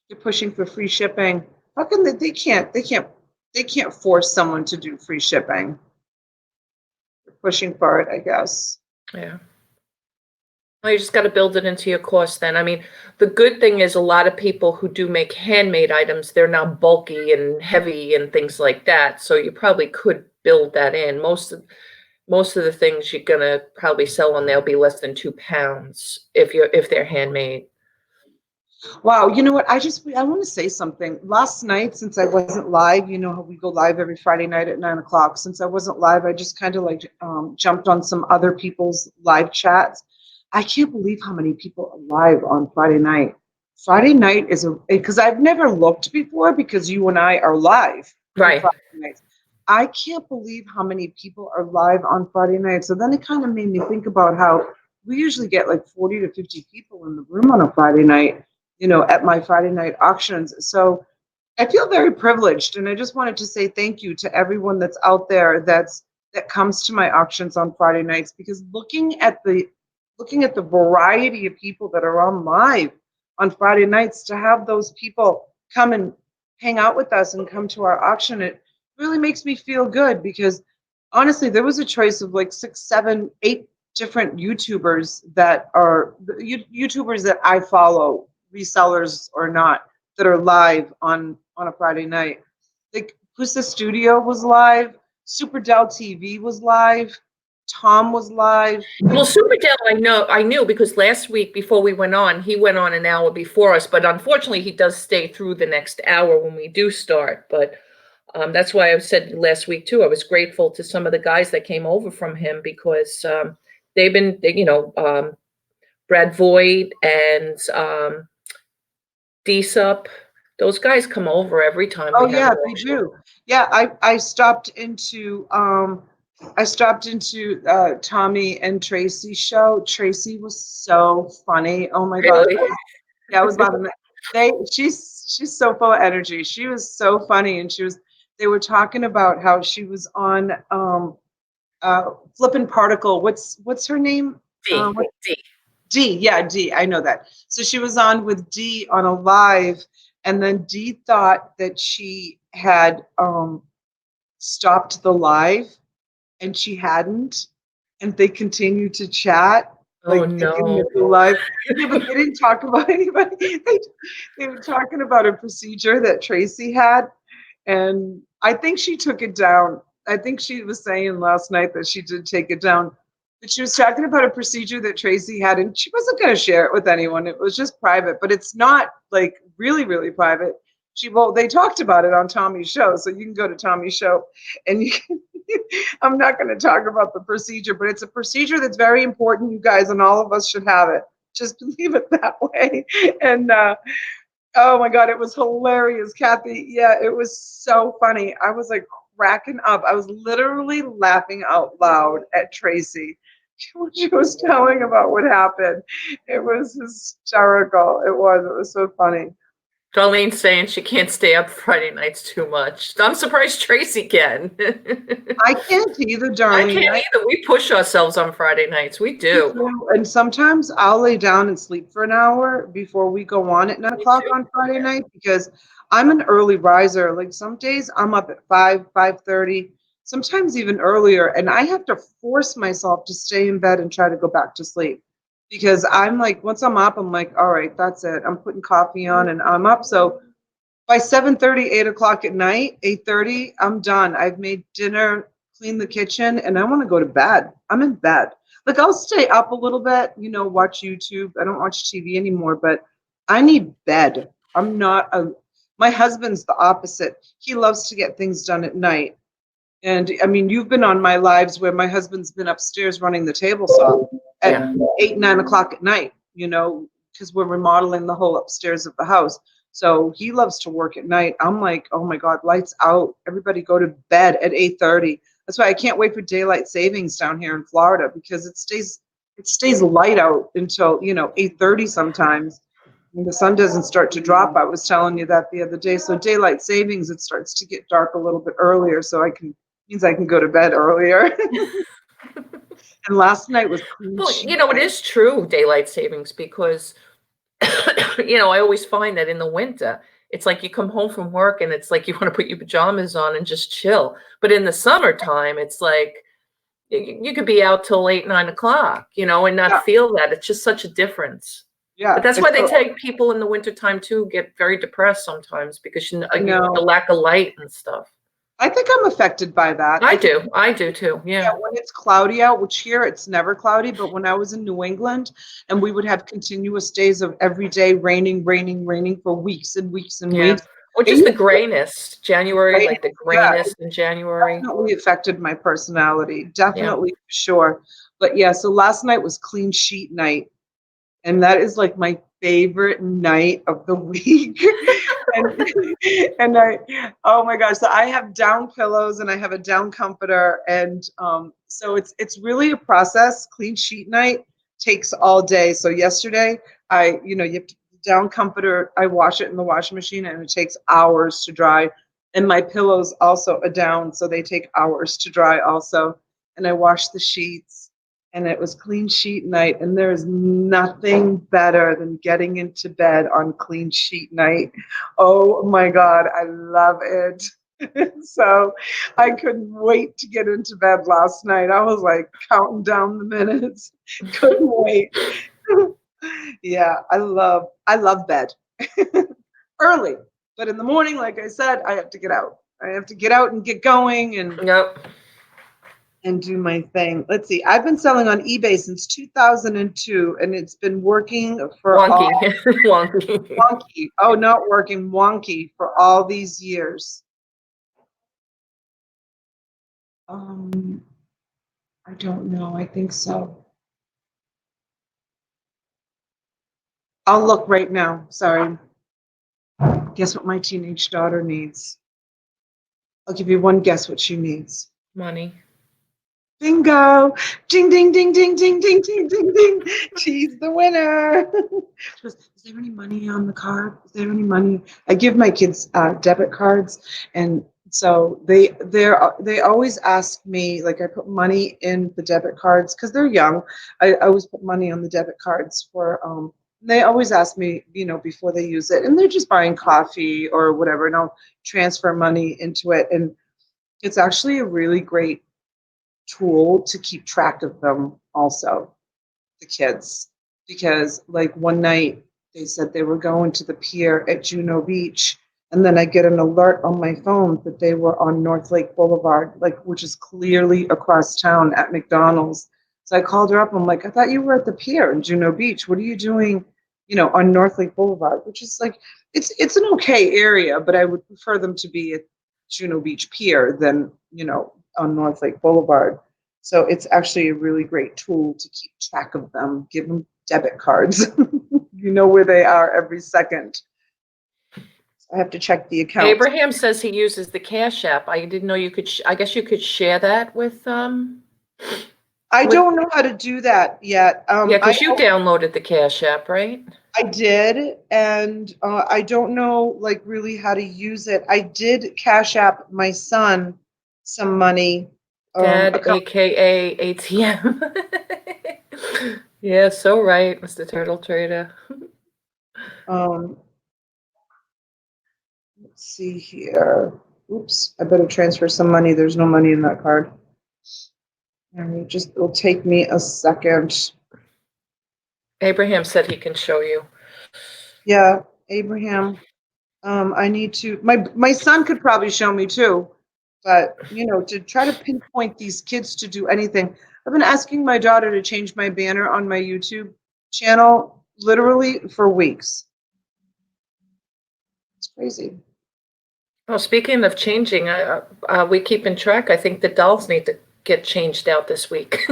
Speaker 2: You're pushing for free shipping. How come they can't force someone to do free shipping? They're pushing for it, I guess.
Speaker 1: Yeah. Well, you just got to build it into your cost then. I mean, the good thing is a lot of people who do make handmade items, they're not bulky and heavy and things like that. So you probably could build that in. Most of the things you're gonna probably sell on there will be less than 2 pounds if they're handmade.
Speaker 2: Wow, you know what? I want to say something. Last night, since I wasn't live, you know how we go live every Friday night at 9 o'clock. Since I wasn't live, I just kind of like jumped on some other people's live chats. I can't believe how many people are live on Friday night. Friday night is because I've never looked before because you and I are live on
Speaker 1: Right.
Speaker 2: Friday nights. I can't believe how many people are live on Friday night. So then it kind of made me think about how we usually get like 40 to 50 people in the room on a Friday night, at my Friday night auctions. So I feel very privileged, and I just wanted to say thank you to everyone that's out there that comes to my auctions on Friday nights, because looking at the variety of people that are on live on Friday nights, to have those people come and hang out with us and come to our auction, it really makes me feel good, because honestly, there was a choice of like 6, 7, 8 different YouTubers that are YouTubers that I follow, resellers or not, that are live on a Friday night. Like Pusa Studio was live, Super Dell TV was live, Tom was live.
Speaker 1: Well, Super Dell, I knew because last week before we went on, he went on an hour before us, but unfortunately he does stay through the next hour when we do start. But that's why I said last week too, I was grateful to some of the guys that came over from him, because they've been, Brad Voigt and DSUP, Those guys come over every time
Speaker 2: Oh
Speaker 1: we have
Speaker 2: yeah,
Speaker 1: an
Speaker 2: they
Speaker 1: auction.
Speaker 2: do. Yeah, I stopped into Tommy and Tracy's show. Tracy was so funny. Oh my gosh.
Speaker 1: Really?
Speaker 2: Yeah, I was laughing. She's so full of energy. She was so funny, and they were talking about how she was on Flippin' Particle. What's her name?
Speaker 1: D,
Speaker 2: What
Speaker 1: D.
Speaker 2: D, yeah, D. I know that. So she was on with D on a live, and then D thought that she had stopped the live, and she hadn't, and they continued to chat
Speaker 1: Oh,
Speaker 2: like thinking
Speaker 1: no.
Speaker 2: that the live. Yeah, but they didn't talk about anybody. They were talking about a procedure that Tracy had, and I think she took it down. I think she was saying last night that she did take it down. But she was talking about a procedure that Tracy had, and she wasn't going to share it with anyone. It was just private, but it's not like really, really private. They talked about it on Tommy's show, so you can go to Tommy's show, and you can. I'm not going to talk about the procedure, but it's a procedure that's very important, you guys, and all of us should have it. Just believe it that way. And oh my God, it was hilarious, Kathy. Yeah, it was so funny. I was like cracking up. I was literally laughing out loud at Tracy when she was telling about what happened. It was hysterical. It was so funny.
Speaker 1: Darlene's saying she can't stay up Friday nights too much. I'm surprised Tracy can.
Speaker 2: I can't either,
Speaker 1: I
Speaker 2: darling.
Speaker 1: can't either. We push ourselves on Friday nights. We
Speaker 2: Me
Speaker 1: do.
Speaker 2: too. And sometimes I'll lay down and sleep for an hour before we go on at 9 o'clock
Speaker 1: Me
Speaker 2: on Friday
Speaker 1: too.
Speaker 2: night because I'm an early riser. Like some days I'm up at 5:30, sometimes even earlier, and I have to force myself to stay in bed and try to go back to sleep because I'm like, once I'm up, I'm like, all right, that's it. I'm putting coffee on and I'm up. So by 7:30, 8 o'clock at night, 8:30, I'm done. I've made dinner, cleaned the kitchen, and I want to go to bed. I'm in bed. Like I'll stay up a little bit, watch YouTube. I don't watch TV anymore, but I need bed. I'm not a My husband's the opposite. He loves to get things done at night. And I mean, you've been on my lives where my husband's been upstairs running the table saw at
Speaker 1: Yeah.
Speaker 2: 8, 9 o'clock at night, because we're remodeling the whole upstairs of the house. So he loves to work at night. I'm like, oh my God, lights out. Everybody go to bed at 8:30. That's why I can't wait for daylight savings down here in Florida because it stays light out until 8:30 sometimes. And the sun doesn't start to drop. I was telling you that the other day. So daylight savings, it starts to get dark a little bit earlier, so means I can go to bed earlier. And last night was clean
Speaker 1: Well,
Speaker 2: sheet
Speaker 1: it
Speaker 2: night.
Speaker 1: is true, daylight savings, because, I always find that in the winter, it's like you come home from work and it's like you want to put your pajamas on and just chill. But in the summertime, it's like you could be out till 8, 9 o'clock, and not
Speaker 2: Yeah,
Speaker 1: feel that. It's just such a difference. But
Speaker 2: yeah.
Speaker 1: that's why
Speaker 2: It's
Speaker 1: they say people in the wintertime too get very depressed sometimes because
Speaker 2: I
Speaker 1: the
Speaker 2: know.
Speaker 1: lack of light and stuff.
Speaker 2: I think I'm affected by that.
Speaker 1: I
Speaker 2: I think
Speaker 1: do. I do too.
Speaker 2: yeah,
Speaker 1: Yeah.
Speaker 2: when it's cloudy out, which here it's never cloudy, but when I was in New England and we would have continuous days of every day raining, raining, raining for weeks and weeks and
Speaker 1: Yeah.
Speaker 2: weeks.
Speaker 1: Or
Speaker 2: It
Speaker 1: just the
Speaker 2: used to
Speaker 1: grayness. January,
Speaker 2: rain.
Speaker 1: like the
Speaker 2: Yeah,
Speaker 1: grayness in January.
Speaker 2: definitely affected my personality.
Speaker 1: Yeah.
Speaker 2: Definitely for sure. But yeah, so last night was clean sheet night. And that is like my favorite night of the week. and and oh my gosh, so I have down pillows and I have a down comforter, and so it's really a process. Clean sheet night takes all day. So yesterday, you have to down comforter. I wash it in the washing machine, and it takes hours to dry. And my pillows also are down, so they take hours to dry also. And I wash the sheets, and it was clean sheet night, and there is nothing better than getting into bed on clean sheet night. Oh my God, I love it. So I couldn't wait to get into bed last night. I was like counting down the minutes. Couldn't wait. Yeah, I love bed. Early. But in the morning, like I said, I have to get out. I have to get out and get going
Speaker 1: Yep.
Speaker 2: and do my thing. Let's see. I've been selling on eBay since 2002, and it's been working for all
Speaker 1: Wonky. Wonky.
Speaker 2: wonky. Oh, not working, wonky for all these years. Um, I don't know. I think so. I'll look right now. Sorry. Guess what my teenage daughter needs? I'll give you one guess what she needs.
Speaker 1: Money.
Speaker 2: Bingo! Ding, ding, ding, ding, ding, ding, ding, ding, ding. She's the winner. She goes, is there any money on the card? Is there any money? I give my kids debit cards, and so they always ask me, like I put money in the debit cards because they're young. I always put money on the debit cards for they always ask me, before they use it, and they're just buying coffee or whatever, and I'll transfer money into it, and it's actually a really great tool to keep track of them also, the kids, because like one night they said they were going to the pier at Juno Beach, and then I get an alert on my phone that they were on North Lake Boulevard, like which is clearly across town at McDonald's. So I called her up. I'm like, I thought you were at the pier in Juno Beach. What are you doing, on North Lake Boulevard? Which is like, it's an okay area, but I would prefer them to be at Juno Beach Pier than, on North Lake Boulevard. So it's actually a really great tool to keep track of them. Give them debit cards. You know where they are every second. I have to check the account.
Speaker 1: Abraham says he uses the Cash App. I didn't know you could. I guess you could share that with.
Speaker 2: I don't know how to do that yet.
Speaker 1: Yeah, because you downloaded the Cash App, right?
Speaker 2: I did, and I don't know like really how to use it. I did Cash App my son some money.
Speaker 1: Dad, aka ATM. Yeah, so right, Mr. Turtle Trader.
Speaker 2: Let's see here. Oops, I better transfer some money. There's no money in that card. And it'll take me a second.
Speaker 1: Abraham said he can show you.
Speaker 2: Yeah, Abraham. I need to. My son could probably show me too, but to try to pinpoint these kids to do anything. I've been asking my daughter to change my banner on my YouTube channel literally for weeks. It's crazy.
Speaker 1: Well, speaking of changing, we keep in track. I think the dolls need to get changed out this week.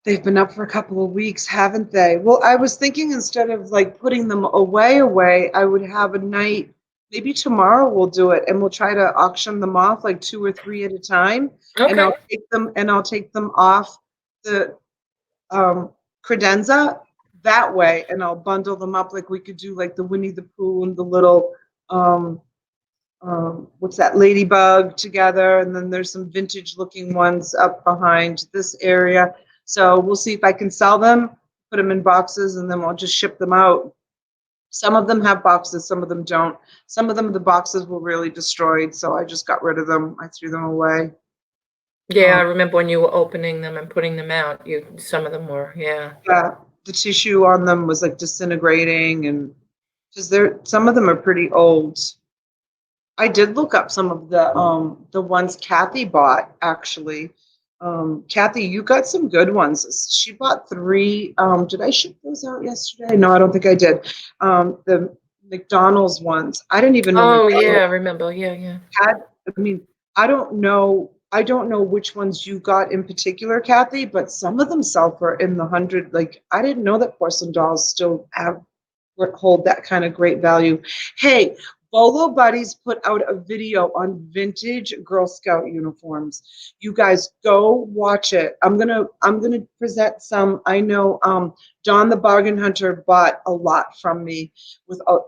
Speaker 2: They've been up for a couple of weeks, haven't they? Well, I was thinking instead of like putting them away, I would have a night. Maybe tomorrow we'll do it, and we'll try to auction them off like 2 or 3 at a time.
Speaker 1: Okay.
Speaker 2: And I'll take them off the credenza that way, and I'll bundle them up like we could do like the Winnie the Pooh and the little what's that, ladybug together, and then there's some vintage looking ones up behind this area. So we'll see if I can sell them, put them in boxes, and then I'll just ship them out. Some of them have boxes, some of them don't. Some of them, the boxes were really destroyed, so I just got rid of them. I threw them away.
Speaker 1: Yeah, I remember when you were opening them and putting them out. Some of them were, yeah.
Speaker 2: Yeah, the tissue on them was like disintegrating, and because some of them are pretty old. I did look up some of the ones Kathy bought, actually. Kathy, you got some good ones. She bought 3. Did I ship those out yesterday? No, I don't think I did. The McDonald's ones. I didn't even know.
Speaker 1: Oh, yeah, I remember. Yeah.
Speaker 2: I don't know. I don't know which ones you got in particular, Kathy, but some of them sell for in the 100. Like, I didn't know that porcelain dolls still hold that kind of great value. Hey, Bolo Buddies put out a video on vintage Girl Scout uniforms. You guys go watch it. I'm gonna present some. I know Don the Bargain Hunter bought a lot from me with a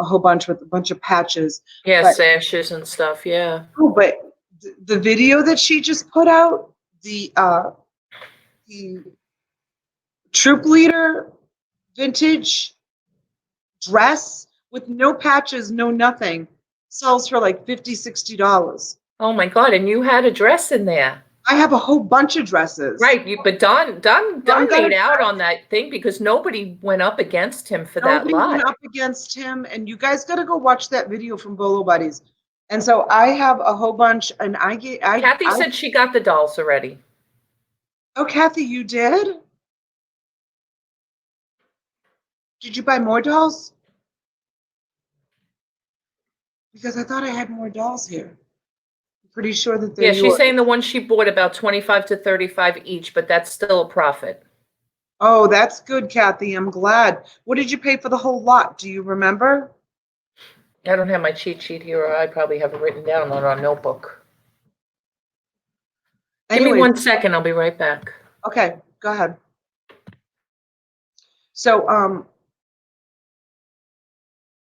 Speaker 2: whole bunch with a bunch of patches.
Speaker 1: Yeah, sashes and stuff. Yeah.
Speaker 2: Oh, but the video that she just put out, the troop leader vintage dress with no patches, no nothing, sells for like $50-$60.
Speaker 1: Oh my God! And you had a dress in there.
Speaker 2: I have a whole bunch of dresses.
Speaker 1: Right, but Don made out on that thing because nobody went up against him for that lot.
Speaker 2: Nobody went up against him, and you guys got to go watch that video from Bolo Buddies. And so I have a whole bunch, and
Speaker 1: Kathy said she got the dolls already.
Speaker 2: Oh, Kathy, you did? Did you buy more dolls? Because I thought I had more dolls here. I'm pretty sure that they're
Speaker 1: yours. She's saying the ones she bought about 25 to 35 each, but that's still a profit.
Speaker 2: Oh, that's good, Kathy. I'm glad. What did you pay for the whole lot? Do you remember?
Speaker 1: I don't have my cheat sheet here, or I probably have it written down on our notebook. Give me
Speaker 2: Anyways,
Speaker 1: 1 second. I'll be right back.
Speaker 2: okay, go ahead. So,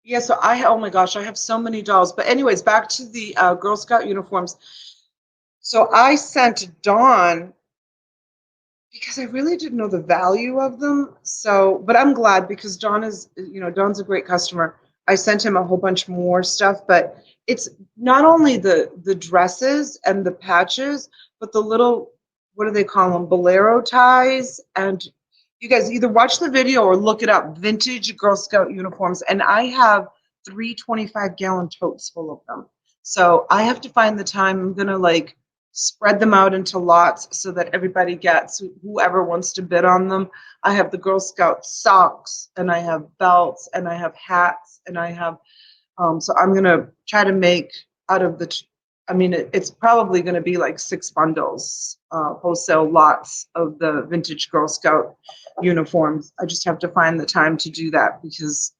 Speaker 2: yeah, so oh my gosh, I have so many dolls. But anyways, back to the Girl Scout uniforms. So I sent Dawn because I really didn't know the value of them. So, but I'm glad because Dawn's a great customer. I sent him a whole bunch more stuff, but it's not only the dresses and the patches, but the little, what do they call them? Bolero ties. And you guys either watch the video or look it up, vintage Girl Scout uniforms. And I have 3 25-gallon totes full of them. So I have to find the time. I'm gonna spread them out into lots so that everybody gets, whoever wants to bid on them. I have the Girl Scout socks, and I have belts, and I have hats, and I have, so I'm going to try to make out of it's probably going to be like 6 bundles, wholesale lots of the vintage Girl Scout uniforms. I just have to find the time to do that because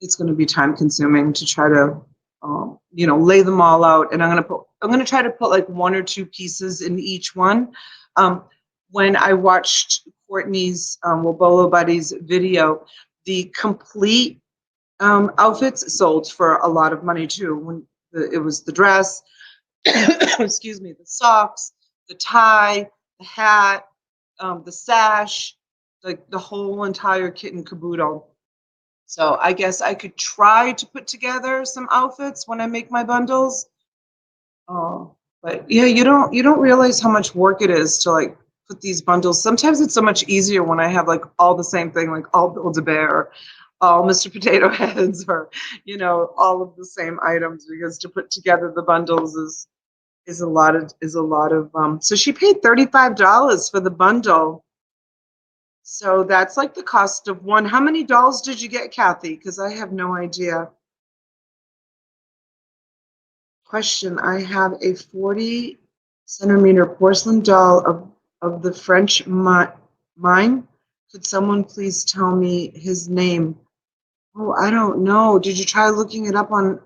Speaker 2: it's going to be time consuming to try to lay them all out. And I'm going to try to put like 1 or 2 pieces in each one. When I watched Courtney's Wobolo Buddies video, the complete outfits sold for a lot of money too. When it was the dress, excuse me, the socks, the tie, the hat, the sash, like the whole entire kit and caboodle. So I guess I could try to put together some outfits when I make my bundles. But yeah, you don't realize how much work it is to like put these bundles. Sometimes it's so much easier when I have like all the same thing, like all Build-A-Bear, all Mr. Potato Heads, or all of the same items, because to put together the bundles is a lot of so she paid $35 for the bundle. So that's like the cost of one. How many dolls did you get, Kathy? Because I have no idea. Question. I have a 40 centimeter porcelain doll of the French mime. Could someone please tell me his name? Oh, I don't know. Did you try looking it up on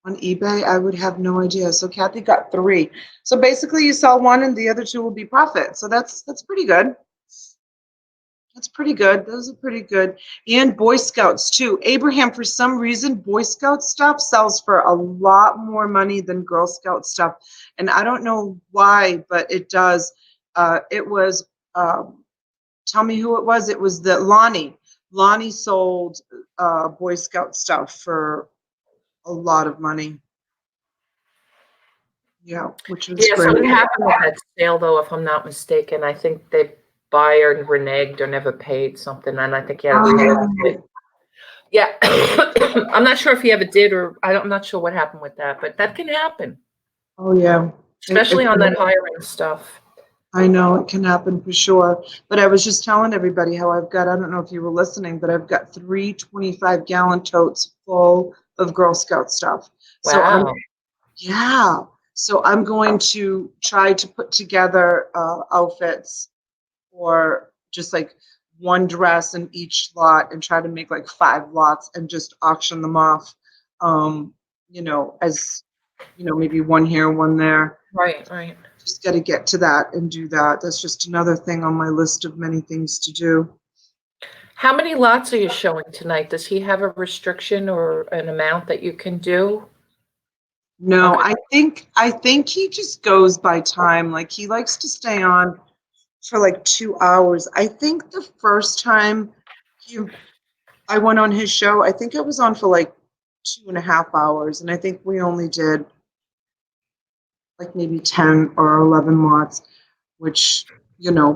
Speaker 2: eBay? I would have no idea. So Kathy got 3. So basically, you sell one, and the other 2 will be profit. So that's pretty good. That's pretty good. Those are pretty good. And Boy Scouts too. Abraham, for some reason, Boy Scout stuff sells for a lot more money than Girl Scout stuff. And I don't know why, but it does. It was, tell me who it was. It was the Lonnie. Lonnie sold Boy Scout stuff for a lot of money. Yeah, which was
Speaker 1: Yeah,
Speaker 2: great.
Speaker 1: something happened with that sale, though, if I'm not mistaken. I think they buyer and reneged or never paid something, and I think he had to reorder it. Yeah, I'm not sure if he ever did, or I'm not sure what happened with that, but that can happen,
Speaker 2: Oh yeah.
Speaker 1: especially on that higher end stuff.
Speaker 2: I know it can happen for sure. But I was just telling everybody how I don't know if you were listening, but I've got 3 25-gallon totes full of Girl Scout stuff. So
Speaker 1: Wow.
Speaker 2: yeah. So I'm going to try to put together outfits or just like one dress in each lot and try to make like 5 lots and just auction them off. As maybe one here, one there.
Speaker 1: Right, right.
Speaker 2: Just got to get to that and do that. That's just another thing on my list of many things to do.
Speaker 1: How many lots are you showing tonight? Does he have a restriction or an amount that you can do?
Speaker 2: No,
Speaker 1: Okay.
Speaker 2: I think he just goes by time. Like he likes to stay on for like 2 hours. I think the first time I went on his show, I think I was on for like 2.5 hours, and I think we only did like maybe 10 or 11 lots, which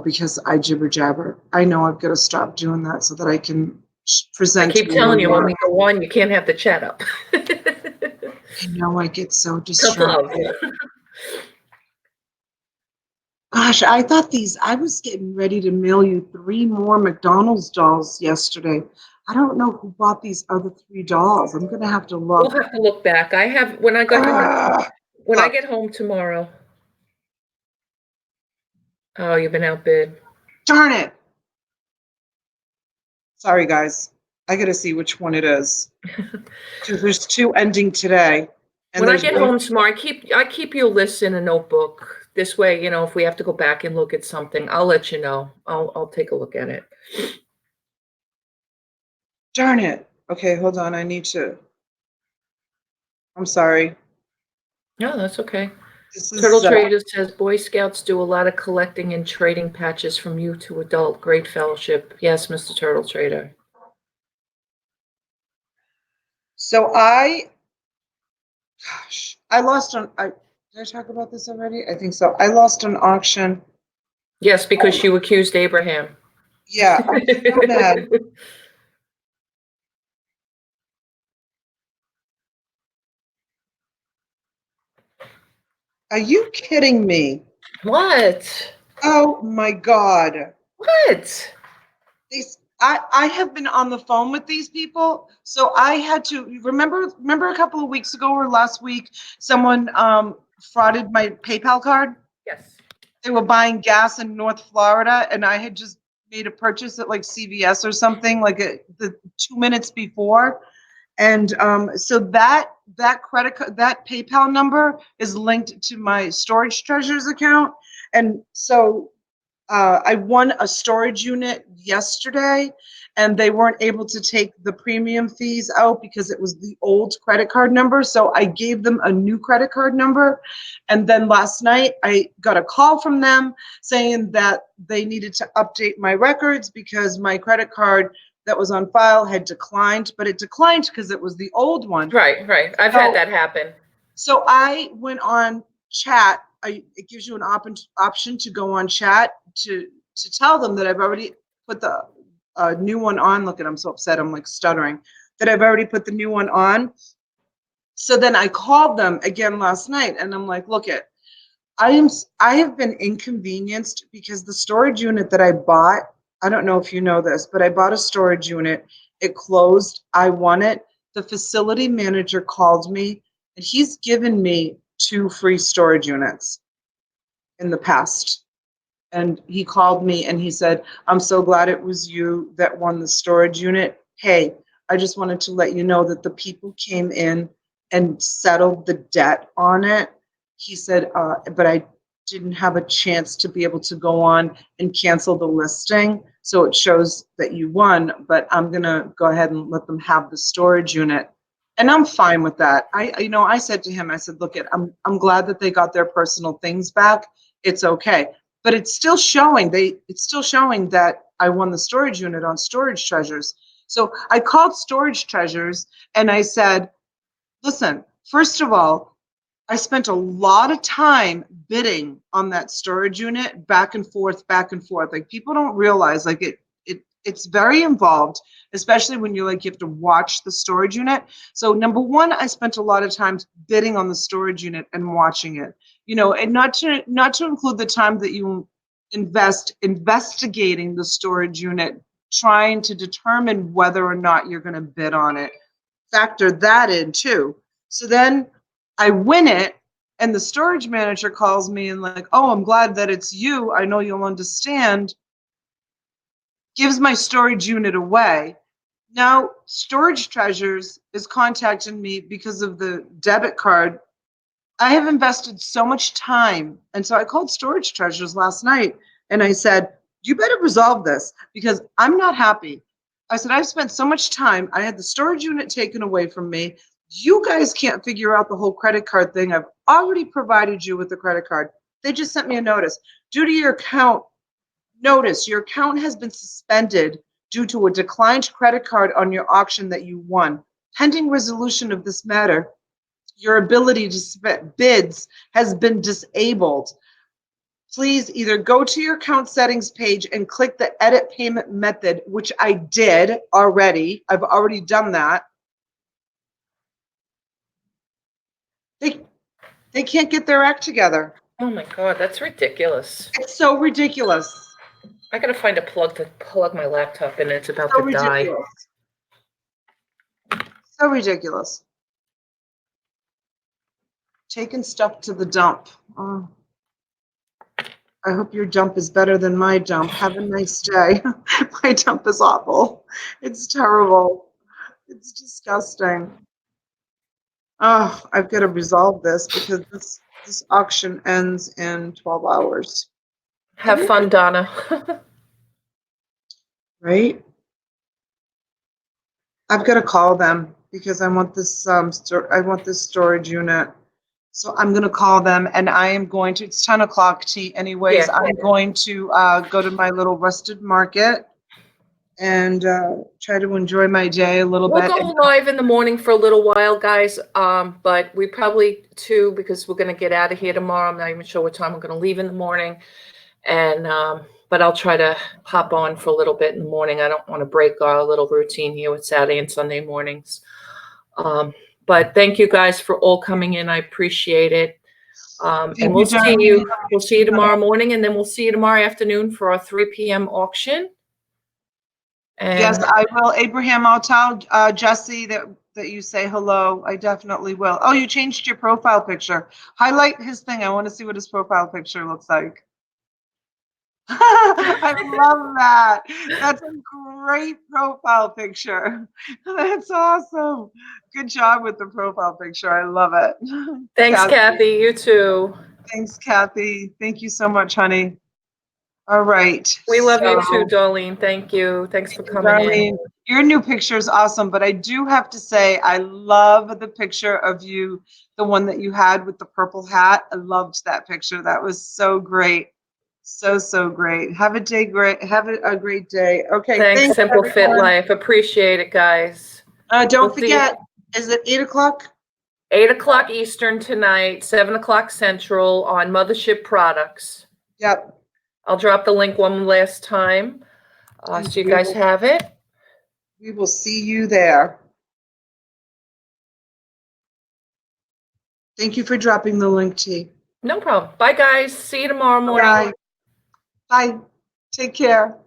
Speaker 2: because I jibber jabber. I know I've got to stop doing that so that I can
Speaker 1: I
Speaker 2: present
Speaker 1: keep
Speaker 2: more
Speaker 1: telling you when
Speaker 2: lot.
Speaker 1: we go on, you can't have the chat up.
Speaker 2: I know I get so
Speaker 1: Tough love.
Speaker 2: distracted. Gosh, I was getting ready to mail you 3 more McDonald's dolls yesterday. I don't know who bought these other 3 dolls. I'm gonna have to
Speaker 1: We'll
Speaker 2: look.
Speaker 1: have to look back. I have when I got home when I
Speaker 2: Look,
Speaker 1: get home tomorrow. Oh, you've been outbid.
Speaker 2: darn it. Sorry, guys. I got to see which one it is. Because there's two ending today. And
Speaker 1: When I
Speaker 2: there's
Speaker 1: get
Speaker 2: one.
Speaker 1: home tomorrow, I keep you a list in a notebook. This way, if we have to go back and look at something, I'll let you know. I'll take a look at it.
Speaker 2: Darn it. Okay, hold on. I need to. I'm sorry.
Speaker 1: No, that's okay.
Speaker 2: This
Speaker 1: Turtle
Speaker 2: is
Speaker 1: Trader says Boy Scouts do a lot of collecting and trading patches from youth to adult. Great fellowship. Yes, Mr. Turtle Trader.
Speaker 2: so I lost on did I talk about this already? I think so. I lost an auction.
Speaker 1: Yes, because you accused Abraham.
Speaker 2: Yeah, I'm so mad. Are you kidding me?
Speaker 1: What?
Speaker 2: Oh my God.
Speaker 1: What?
Speaker 2: I have been on the phone with these people, so I had to remember a couple of weeks ago or last week, someone frauded my PayPal card.
Speaker 1: Yes.
Speaker 2: They were buying gas in North Florida, and I had just made a purchase at like CVS or something like the 2 minutes before. And so that credit card, that PayPal number is linked to my storage treasures account. And so I won a storage unit yesterday, and they weren't able to take the premium fees out because it was the old credit card number. So I gave them a new credit card number. And then last night, I got a call from them saying that they needed to update my records because my credit card that was on file had declined, but it declined because it was the old one.
Speaker 1: Right, right. I've had that happen.
Speaker 2: So I went on chat. It gives you an option to go on chat to tell them that I've already put the new one on. Look at, I'm so upset. I'm like stuttering that I've already put the new one on. So then I called them again last night, and I'm like, look it, I have been inconvenienced because the storage unit that I bought, I don't know if you know this, but I bought a storage unit. It closed. I won it. The facility manager called me, and he's given me 2 free storage units in the past. And he called me and he said, I'm so glad it was you that won the storage unit. Hey, I just wanted to let you know that the people came in and settled the debt on it. He said, but I didn't have a chance to be able to go on and cancel the listing. So it shows that you won, but I'm going to go ahead and let them have the storage unit. And I'm fine with that. I said to him, I said, look, I'm glad that they got their personal things back. It's okay. But it's still showing that I won the storage unit on Storage Treasures. So I called Storage Treasures and I said, listen, first of all, I spent a lot of time bidding on that storage unit back and forth, back and forth. Like, people don't realize, like, it's very involved, especially when you have to watch the storage unit. So number one, I spent a lot of time bidding on the storage unit and watching it, and not to include the time that you investigating the storage unit, trying to determine whether or not you're going to bid on it. Factor that in too. So then I win it, and the storage manager calls me and like, oh, I'm glad that it's you. I know you'll understand. Gives my storage unit away. Now, Storage Treasures is contacting me because of the debit card. I have invested so much time. And so I called Storage Treasures last night and I said, you better resolve this because I'm not happy. I said, I've spent so much time. I had the storage unit taken away from me. You guys can't figure out the whole credit card thing. I've already provided you with the credit card. They just sent me a notice. Due to your account, notice your account has been suspended due to a declined credit card on your auction that you won. Pending resolution of this matter, your ability to submit bids has been disabled. Please either go to your account settings page and click the edit payment method, which I did already. I've already done that. They can't get their act together.
Speaker 1: Oh my God, that's ridiculous.
Speaker 2: It's so ridiculous.
Speaker 1: I gotta find a plug to plug my laptop in. It's about
Speaker 2: So
Speaker 1: to die.
Speaker 2: ridiculous. So ridiculous. Taking stuff to the dump. I hope your dump is better than my dump. Have a nice day. My dump is awful. It's terrible. It's disgusting. Oh, I've got to resolve this because this auction ends in 12 hours.
Speaker 1: Have fun, Donna.
Speaker 2: Right? I've got to call them because I want this I want this storage unit. So I'm going to call them and I am going to, it's 10 o'clock tea anyways.
Speaker 1: Yeah.
Speaker 2: I'm going to go to my little rusted market and try to enjoy my day a little
Speaker 1: We'll
Speaker 2: bit.
Speaker 1: go live in the morning for a little while, guys. But we probably too, because we're gonna get out of here tomorrow. I'm not even sure what time we're gonna leave in the morning. And but I'll try to pop on for a little bit in the morning. I don't want to break our little routine here with Saturday and Sunday mornings. But thank you guys for all coming in. I appreciate it. And we'll see you. We'll see you tomorrow morning, and then we'll see you tomorrow afternoon for our 3 p.m. auction. And
Speaker 2: yes, I will. Abraham, I'll tell Jesse that you say hello. I definitely will. Oh, you changed your profile picture. Highlight his thing. I want to see what his profile picture looks like. I love that. That's a great profile picture. That's awesome. Good job with the profile picture. I love it.
Speaker 1: thanks, Kathy. You too.
Speaker 2: Thanks, Kathy. Thank you so much, honey. All right.
Speaker 1: We love you too, Darlene. Thank you. Thanks for coming in.
Speaker 2: Your new picture is awesome, but I do have to say I love the picture of you, the one that you had with the purple hat. I loved that picture. That was so great. So great. Have a great day. Okay.
Speaker 1: Thanks, Simple
Speaker 2: everyone.
Speaker 1: Fit Life. Appreciate it, guys.
Speaker 2: Don't forget, is it 8 o'clock?
Speaker 1: 8 o'clock Eastern tonight, 7 o'clock Central on Mothership Products.
Speaker 2: Yep.
Speaker 1: I'll drop the link one last time so you guys have it.
Speaker 2: We will see you there. Thank you for dropping the link, T.
Speaker 1: No problem. Bye, guys. See you tomorrow morning.
Speaker 2: Bye. Bye. Take care.